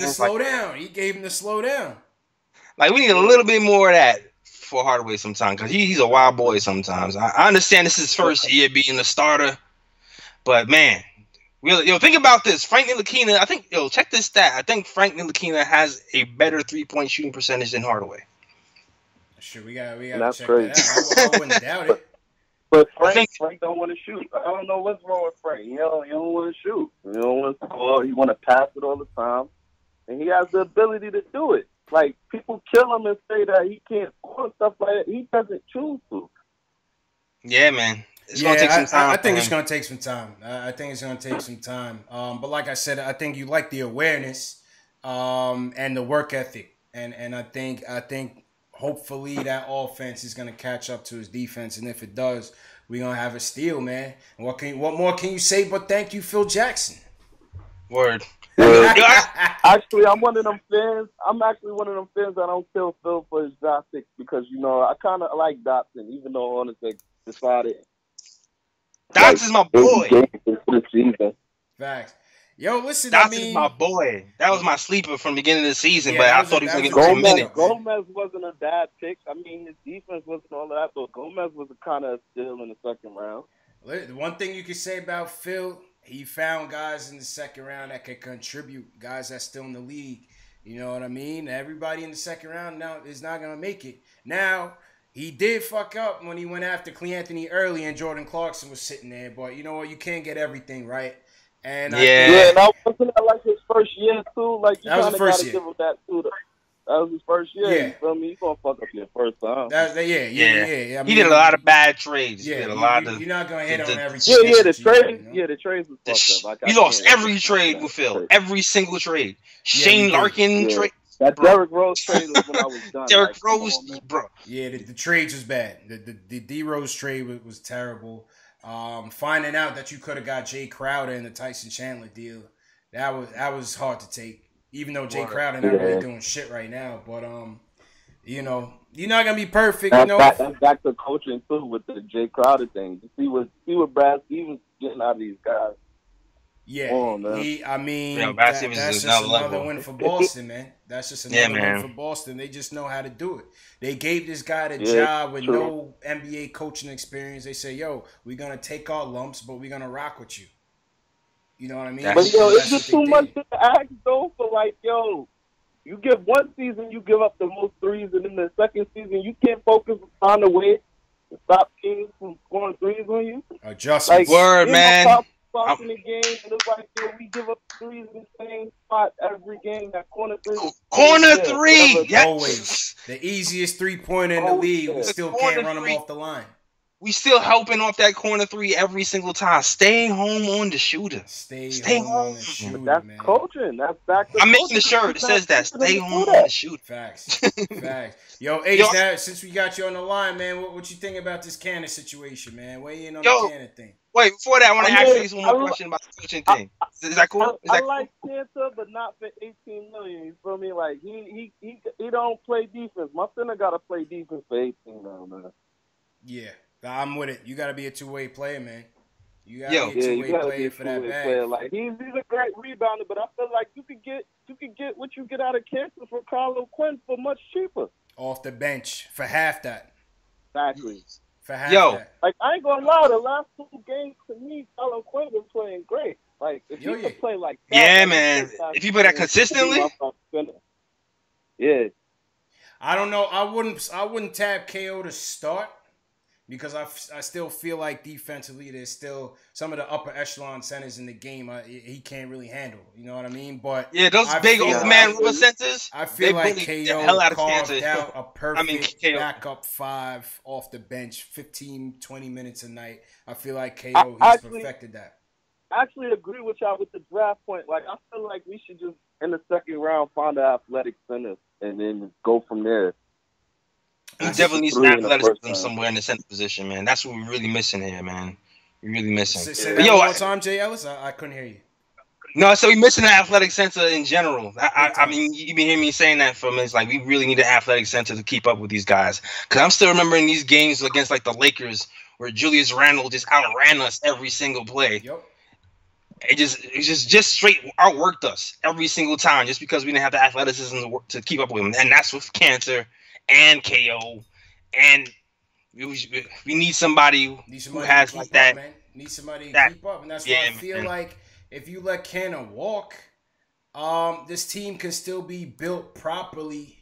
He gave him the slow down. Like we need a little bit more of that for Hardaway sometimes because he's a wild boy sometimes. I understand this is his first year being the starter, but man, think about this. Frank Ntilikina, check this stat. I think Frank Ntilikina has a better 3-point shooting percentage than Hardaway. Sure, we got to check crazy. that out. I wouldn't doubt it. But Frank don't want to shoot. I don't know what's wrong with Frank. He don't want to shoot. He don't want to score. He want to pass it all the time, and he has the ability to do it. Like people kill him and say that he can't score and stuff like that. He doesn't choose to. Yeah, man. It's gonna take some time. I think it's gonna take some time. But like I said, I think you like the awareness, and the work ethic, and I think hopefully that offense is gonna catch up to his defense, and if it does, we're gonna have a steal, man. And what more can you say but thank you, Phil Jackson? Word. Actually, I'm one of them fans. I'm actually one of them fans that don't kill Phil for his draft picks because I kind of like Dotson, even though honestly decided. Dotson's my boy. Facts. Yo, listen, Dotson's my boy. That was my sleeper from the beginning of the season, but I thought he was going to get 2 minutes. Gomez wasn't a bad pick. I mean, his defense wasn't all that, but Gomez was kind of still in the second round. The one thing you can say about Phil, he found guys in the second round that could contribute, guys that's still in the league. You know what I mean? Everybody in the second round now is not going to make it. Now, he did fuck up when he went after Cleanthony early and Jordan Clarkson was sitting there, but you know what? You can't get everything right. And and that wasn't like his first year too. Like you kind of got to give him that too. That was his first year. Yeah. You feel me? He's gonna fuck up your first time. I mean, he did a lot of bad trades. Yeah, you're not gonna hit on every. The trades was fucked up. He lost every trade with Phil. Every single trade. Shane Larkin trade. That Derrick Rose trade was when I was done. Derrick Rose, bro. Yeah, the trades was bad. The D Rose trade was terrible. Finding out that you could have got Jay Crowder in the Tyson Chandler deal, that was hard to take. Even though Jay Crowder not really doing shit right now, but you're not gonna be perfect. That's back to coaching too with the Jay Crowder thing. To see what Brad Stevens getting out of these guys. Yeah, that's just another win for Boston, man. That's just another win for Boston. They just know how to do it. They gave this guy the job with no NBA coaching experience. They say, yo, we're going to take our lumps, but we're going to rock with you. You know what I mean? But, it's just too much to ask, though, for, like, you give one season, you give up the most threes, and then the second season, you can't focus on the way to stop teams from scoring threes on you. Adjustments. Word, man. In the game, and it's like we give up threes in the same spot every game. That corner three, yes. Always the easiest 3-pointer in the league. We still can't run them off the line. We still helping off that corner three every single time. Stay home on the shooter. Stay home on the shooter, that's man. Coaching. That's back to I'm making the shirt. It says that. Stay home on the shooter. Facts. Yo, Ace, now, since we got you on the line, man, what you think about this Kanter situation, man? Weigh in on the Kanter thing. Wait, before that, I want to ask you one more question about the coaching thing. Is that cool? I like Kanter, but not for $18 million. You feel me? Like he don't play defense. My center got to play defense for $18 million, man. Yeah, I'm with it. You got to be a two-way player, man. You got to be a two-way player for that bag. Like he's a great rebounder, but I feel like you could get what you get out of Kanter for Carlo Quinn for much cheaper. Off the bench for half that. Exactly. For half that. Like I ain't gonna lie, the last 2 games to me, Carlo Quinn was playing great. Like if you could play like that, yeah, man. If you play that consistently, yeah. I don't know. I wouldn't tab KO to start. because I still feel like defensively there's still some of the upper echelon centers in the game he can't really handle. You know what I mean? But yeah, those big old man river centers. I feel like KO carved out a perfect backup 5 off the bench, 15, 20 minutes a night. I feel like KO he's perfected that. I actually agree with y'all with the draft point. Like, I feel like we should just, in the second round, find an athletic center and then go from there. We definitely need some athleticism somewhere in the center position, man. That's what we're really missing here, man. We're really missing. Say that one more time, Jay Ellis. I couldn't hear you. No, so we're missing an athletic center in general. I mean, you've been hearing me saying that for a minute. It's like we really need an athletic center to keep up with these guys. Because I'm still remembering these games against like the Lakers where Julius Randle just outran us every single play. Yep. It just straight outworked us every single time just because we didn't have the athleticism to keep up with him. And that's with Kanter and KO. And we need somebody who has like that. Man. Need somebody to keep up. And that's why I feel like if you let Kanter walk, this team can still be built properly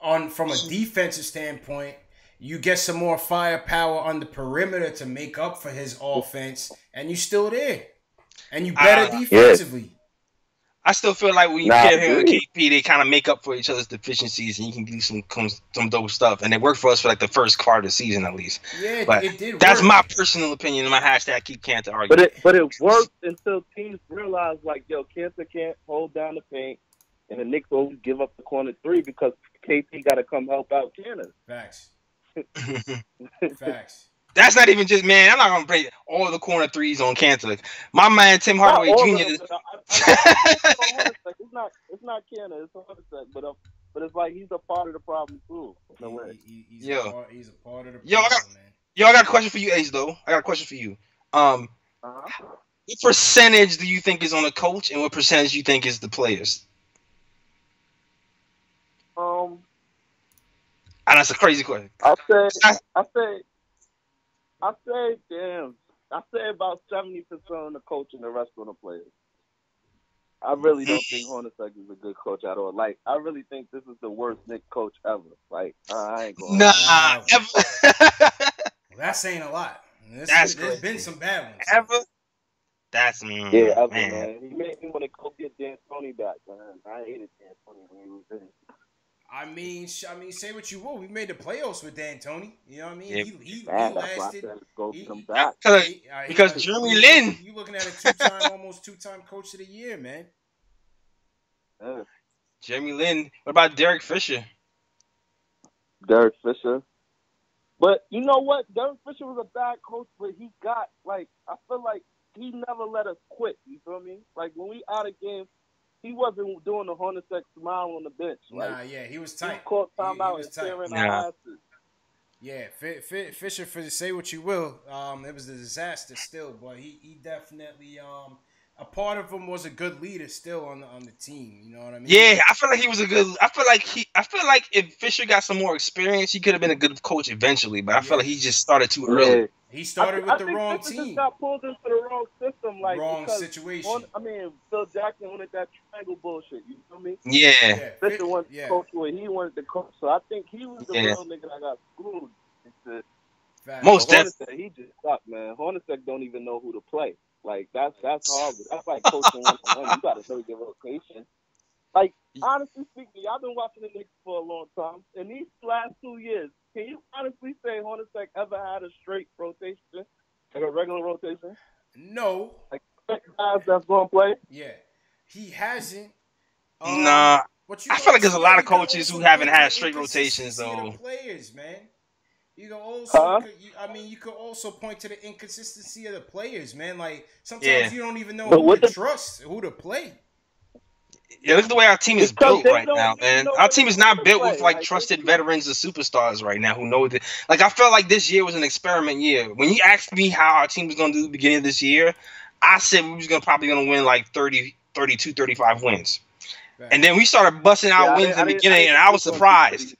from a defensive standpoint. You get some more firepower on the perimeter to make up for his offense, and you still there. And you better defensively. I still feel like when you get him and KP, they kind of make up for each other's deficiencies, and you can do some dope stuff. And it worked for us for like the first part of the season, at least. Yeah, but it did. That's my personal opinion. My hashtag keep Kanter argument. But it worked until teams realized, like, yo, Kanter can't hold down the paint, and the Knicks always give up the corner 3 because KP got to come help out Kanter. Facts. Facts. That's not even just, man, I'm not going to play all the corner 3s on Kanter. My man, Tim Hardaway Jr. It's not Kanter, it's Hornacek, but it's like he's a part of the problem, too. In a way. He's a part of the problem, I got a question for you, Ace, though. I got a question for you. What percentage do you think is on the coach, and what percentage do you think is the players? And that's a crazy question. I say about 70% on the coach and the rest on the players. I really don't think Hornacek is a good coach at all. Like, I really think this is the worst Knicks coach ever. Like, I ain't going. That saying a lot. There's been some bad ones. Ever? That's ever, man. He made me want to go get D'Antoni back, man. I hated D'Antoni when he was in. I mean, say what you will. We made the playoffs with D'Antoni. You know what I mean? Yeah. He lasted. Because Jeremy Lin. You looking at a almost two-time coach of the year, man. Jeremy Lin. What about Derek Fisher? Derek Fisher. But you know what? Derek Fisher was a bad coach, but he got, like, I feel like he never let us quit. You feel me? Like, when we out of games, he wasn't doing the Hornacek smile on the bench. Like, he was tight. He caught time out and tearing our asses. Yeah, Fisher, say what you will, it was a disaster still, but he definitely a part of him was a good leader still on the team. You know what I mean? Yeah, I feel like he was a good. I feel like if Fisher got some more experience, he could have been a good coach eventually. But I feel like he just started too early. Yeah. He started with the wrong team. Just got pulled into the wrong system, like wrong situation. Phil Jackson wanted that triangle bullshit. You feel me? Yeah. Fisher wanted to coach where he wanted to coach, so I think he was the real nigga that got screwed. Most definitely, he just sucked, man. Hornacek don't even know who to play. Like that's horrible. That's like coaching 1-on-1. You got to know your rotation. Like, honestly speaking, y'all been watching the Knicks for a long time. In these last 2 years, can you honestly say Hornacek ever had a straight rotation, like a regular rotation? No. Like guys that's going to play? Yeah, he hasn't. Nah. I feel like there's a lot of coaches who haven't had straight rotations though. Players, man. You can also, you could also point to the inconsistency of the players, man. Like sometimes you don't even know who to trust, who to play. Yeah, look at the way our team is built right now, man. Our team is not built with like trusted veterans or superstars right now who know that. Like I felt like this year was an experiment year. When you asked me how our team was going to do at the beginning of this year, I said we was probably going to win like 30, 32, 35 wins. Right. And then we started busting out wins in the beginning, and I was surprised.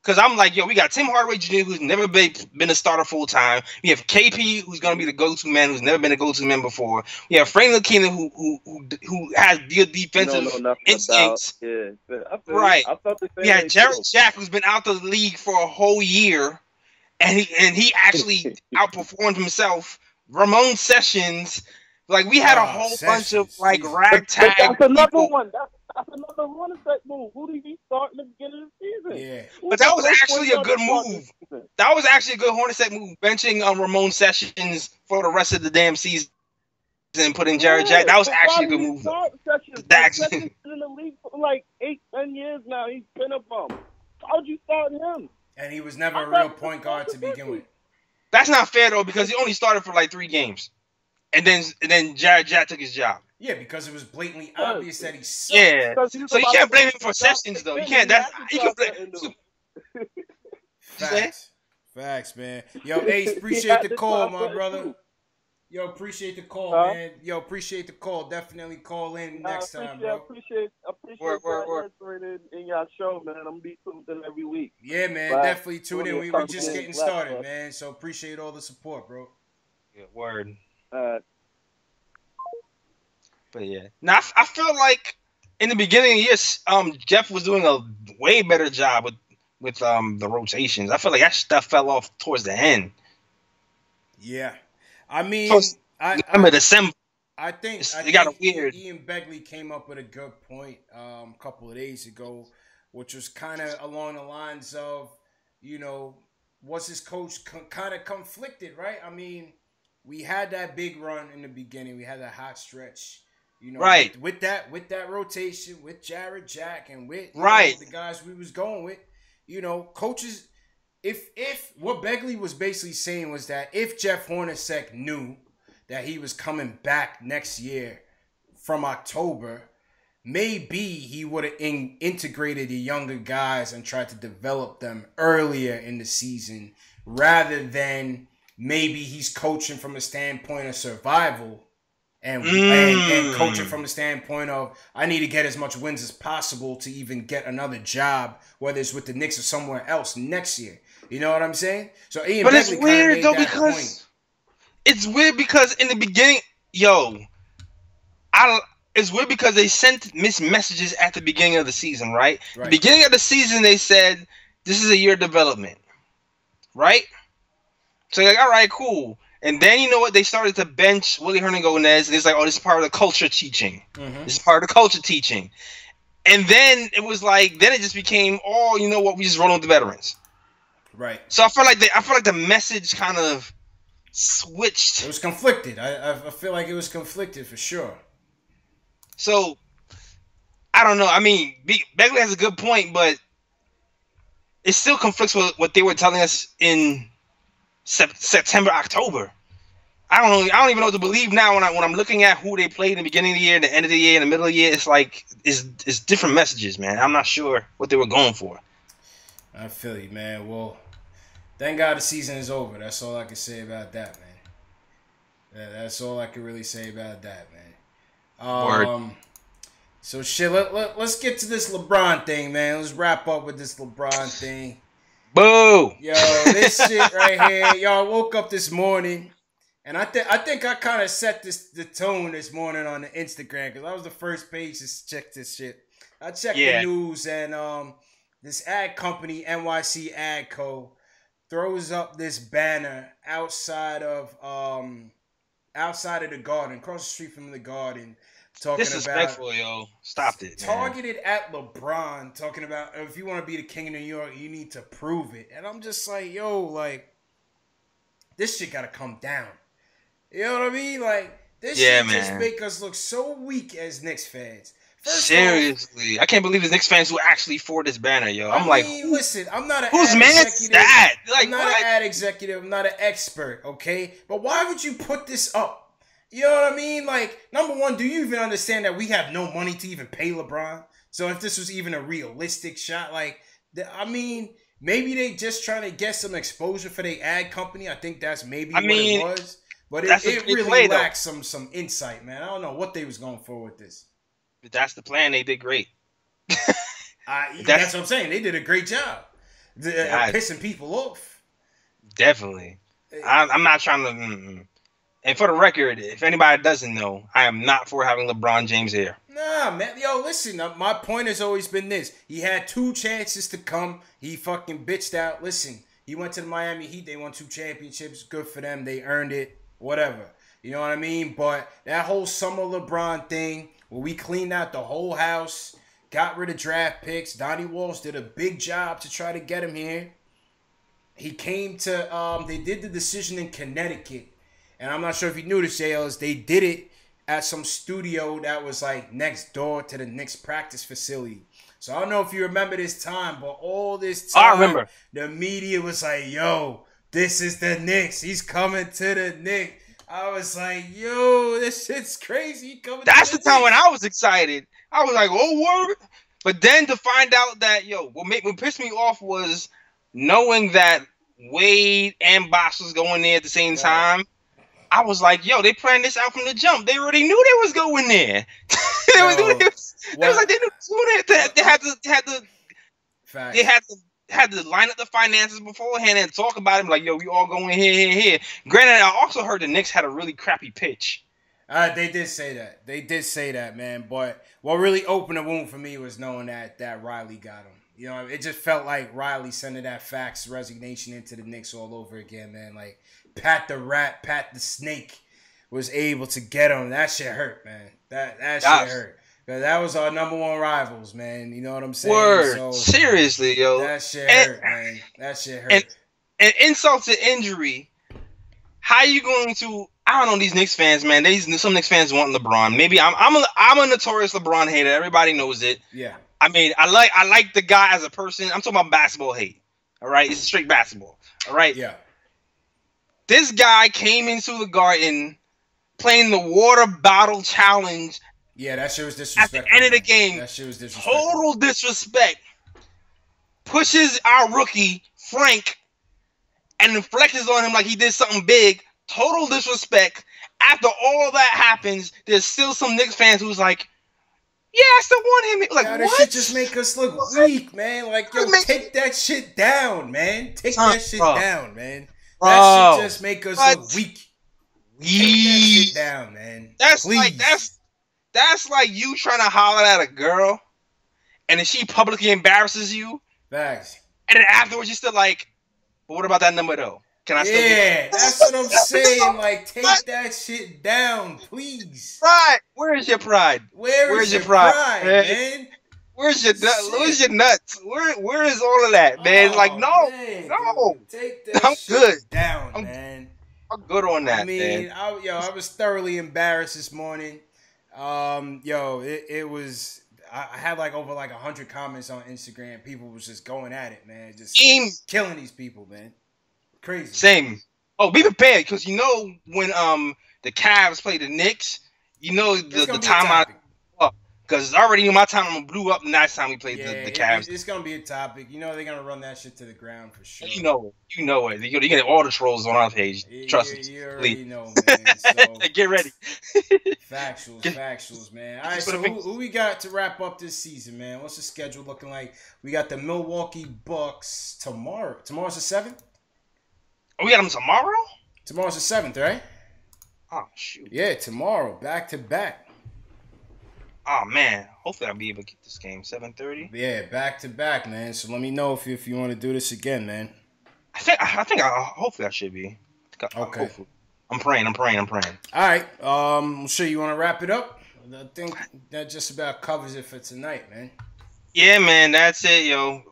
Because I'm like, we got Tim Hardaway Jr., who's never been a starter full time. We have KP, who's going to be the go-to man, who's never been a go-to man before. We have Frank Ntilikina, who has good defensive instincts. Right. We had Jared Jack, who's been out the league for a whole year. and he actually outperformed himself. Ramon Sessions, like we had a whole bunch of like ragtag. That's another one. That's another Hornacek move. Who did he start in the beginning of the season? Yeah, but that was actually a good move. That was actually a good Hornacek move, benching Ramon Sessions for the rest of the damn season and putting Jared Jack. That was actually a good move. Sessions in the league for like 8-10 years now. He's been a bum. How'd you start him? And he was never a real point guard to begin with. That's not fair though, because he only started for like 3 games, and then Jared Jack took his job. Yeah, because it was blatantly obvious that he sucked. Yeah, so you can't blame him for Sessions though. You can't. You can blame. Facts, man. Yo, Ace, appreciate the call, my brother. Yo, appreciate the call, man. Yo, appreciate the call. Definitely call in next time, bro. Appreciate answering in your show, man. I'm gonna be tuned in every week. Yeah, man. Definitely tune in. We were just getting started, man. So appreciate all the support, bro. Yeah, word. But yeah, now I feel like in the beginning of the year, Jeff was doing a way better job with the rotations. I feel like that stuff fell off towards the end. Yeah, I mean, December. I think weird. Ian Begley came up with a good point a couple of days ago, which was kind of along the lines of, was his coach kind of conflicted, right? I mean, we had that big run in the beginning. We had that hot stretch. Right. With that rotation, with Jared Jack and with the guys we was going with, coaches, if what Begley was basically saying was that if Jeff Hornacek knew that he was coming back next year from October, maybe he would have integrated the younger guys and tried to develop them earlier in the season rather than maybe he's coaching from a standpoint of survival and coaching from the standpoint of I need to get as much wins as possible to even get another job, whether it's with the Knicks or somewhere else next year. You know what I'm saying? So Ian but Begley it's weird though point. It's weird because in the beginning, it's weird because they sent missed messages at the beginning of the season, right? The beginning of the season they said this is a year of development, right? So you're like, all right, cool. And then you know what? They started to bench Willie Hernangomez, and it's like, oh, this is part of the culture teaching. Mm-hmm. This is part of the culture teaching. And then it was like, then it just became, oh, you know what? We just roll with the veterans. Right. So I feel like the message kind of switched. It was conflicted. I feel like it was conflicted for sure. So I don't know. I mean, Begley has a good point, but it still conflicts with what they were telling us in September, October. I don't know. I don't even know what to believe now when I'm looking at who they played in the beginning of the year, the end of the year, in the middle of the year. It's like it's different messages, man. I'm not sure what they were going for. I feel you, man. Well, thank God the season is over. That's all I can say about that, man. That's all I can really say about that, man. Word. So shit. Let's get to this LeBron thing, man. Let's wrap up with this LeBron thing. Boo! Yo, this shit right here. Yo, I woke up this morning, and I think I kind of set the tone this morning on the Instagram because I was the first page to check this shit. I checked the news, and this ad company, NYC Ad Co, throws up this banner outside of the Garden, across the street from the Garden. Talking disrespectful, yo. Stop it. Targeted at LeBron, talking about if you want to be the king of New York, you need to prove it. And I'm just like, yo, like, this shit gotta come down. You know what I mean? Like, this shit just make us look so weak as Knicks fans. Seriously, I can't believe the Knicks fans who actually for this banner, yo. I mean, listen, I'm not an whose ad man's executive. that? Like, I'm not an ad executive. I'm not an expert, okay? But why would you put this up? You know what I mean? Like, number one, do you even understand that we have no money to even pay LeBron? So if this was even a realistic shot, like, I mean, maybe they just trying to get some exposure for their ad company. I think that's maybe what it was. But it really lacks some insight, man. I don't know what they was going for with this. If that's the plan, they did great. That's what I'm saying. They did a great job. Pissing people off. Definitely. I'm not trying to... And for the record, if anybody doesn't know, I am not for having LeBron James here. Nah, man. Yo, listen. My point has always been this. He had 2 chances to come. He fucking bitched out. Listen, He went to the Miami Heat. They won 2 championships. Good for them. They earned it. Whatever. You know what I mean? But that whole summer LeBron thing, where we cleaned out the whole house, got rid of draft picks. Donnie Walsh did a big job to try to get him here. He came to, they did the decision in Connecticut. And I'm not sure if you knew this, JLs. They did it at some studio that was like next door to the Knicks practice facility. So I don't know if you remember this time, but all this time, I remember. The media was like, yo, this is the Knicks. He's coming to the Knicks. I was like, yo, this shit's crazy. That's the time when I was excited. I was like, oh, word. But then to find out that, what pissed me off was knowing that Wade and Bosh was going there at the same time. I was like, yo, they planned this out from the jump. They already knew they was going there. They was like, they knew they had to line up the finances beforehand and talk about it. Like, yo, we all going here. Granted, I also heard the Knicks had a really crappy pitch. They did say that. Man. But what really opened the wound for me was knowing that Riley got him. You know, it just felt like Riley sending that fax resignation into the Knicks all over again, man. Like, Pat the Snake was able to get him. That shit hurt, man. That shit hurt. That was our number one rivals, man. You know what I'm saying? Word. So, seriously, yo. That shit hurt, man. That shit hurt. And insult to injury, how you going to... I don't know these Knicks fans, man. Some Knicks fans want LeBron. Maybe I'm a notorious LeBron hater. Everybody knows it. Yeah. I mean, I like the guy as a person. I'm talking about basketball hate. All right? It's straight basketball. All right? Yeah. This guy came into the Garden playing the water bottle challenge. Yeah, that shit was disrespectful. At the end of the game, that shit was disrespectful. Total disrespect. Pushes our rookie, Frank, and then flexes on him like he did something big. Total disrespect. After all that happens, there's still some Knicks fans who's like, yeah, I still want him. Like, God, what? That shit just make us look weak, man. Like, yo, take that shit down, man. Take that shit down, man. That shit just make us look weak. Take that shit down, man. That's like you trying to holler at a girl, and then she publicly embarrasses you. Facts. And then afterwards, you're still like, but what about that number though? Can I still get that's what I'm saying. Like, take that shit down, please. Pride. Where is your pride? Where's your pride, man? Where's your nuts? Where is all of that, man? Like, no. Dude, take that shit down, man. I'm good on that, I mean, man. I was thoroughly embarrassed this morning. It was. I had like over 100 comments on Instagram. People was just going at it, man. Just killing these people, man. Crazy. Same. Oh, be prepared because when the Cavs play the Knicks, the timeout. Because already my time blew up the last time we played the Cavs. It's gonna be a topic. They're gonna run that shit to the ground for sure. You know it. You get all the trolls on our page. Trust me. You already know, man. So, get ready. Factuals, man. All right, so who we got to wrap up this season, man? What's the schedule looking like? We got the Milwaukee Bucks tomorrow. Tomorrow's the 7th? Oh, we got them tomorrow? Tomorrow's the 7th, right? Oh, shoot. Yeah, tomorrow. Back to back. Oh, man. Hopefully I'll be able to get this game. 7:30? Yeah, back to back, man. So let me know if you want to do this again, man. Hopefully I should be. Okay. Hopefully. I'm praying. All right. I'm sure you want to wrap it up. I think that just about covers it for tonight, man. Yeah, man. That's it, yo.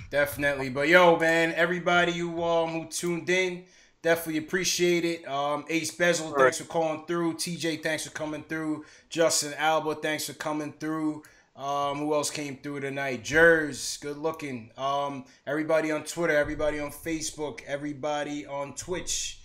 Definitely. But, yo, man, everybody who tuned in, definitely appreciate it. Ace Bezel, thanks for calling through. TJ, thanks for coming through. Justin Alba, thanks for coming through. Who else came through tonight? Jers, good looking. Everybody on Twitter, everybody on Facebook, everybody on Twitch.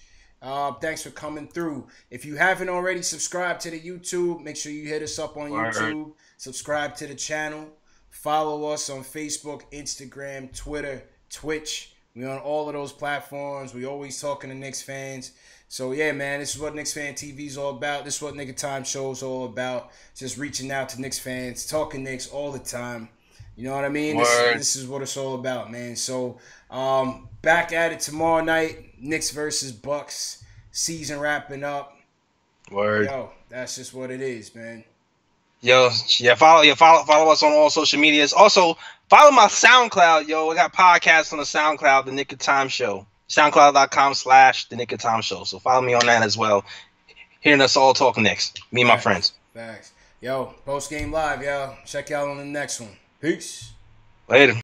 Thanks for coming through. If you haven't already subscribed to the YouTube, make sure you hit us up on YouTube. Subscribe to the channel. Follow us on Facebook, Instagram, Twitter, Twitch. We on all of those platforms. We always talking to Knicks fans. So, yeah, man, this is what Knicks Fan TV is all about. This is what Nigga Time Show is all about. Just reaching out to Knicks fans, talking Knicks all the time. You know what I mean? This is what it's all about, man. So, back at it tomorrow night. Knicks versus Bucks. Season wrapping up. Word. Yo, that's just what it is, man. Yo, yeah, follow us on all social medias. Also, follow my SoundCloud, yo. I got podcasts on the SoundCloud, The Knick of Time Show. SoundCloud.com/The Knick of Time Show. So follow me on that as well. Hearing us all talk Knicks. Me and my friends. Thanks. Yo, post game live, yo. Check y'all on the next one. Peace. Later.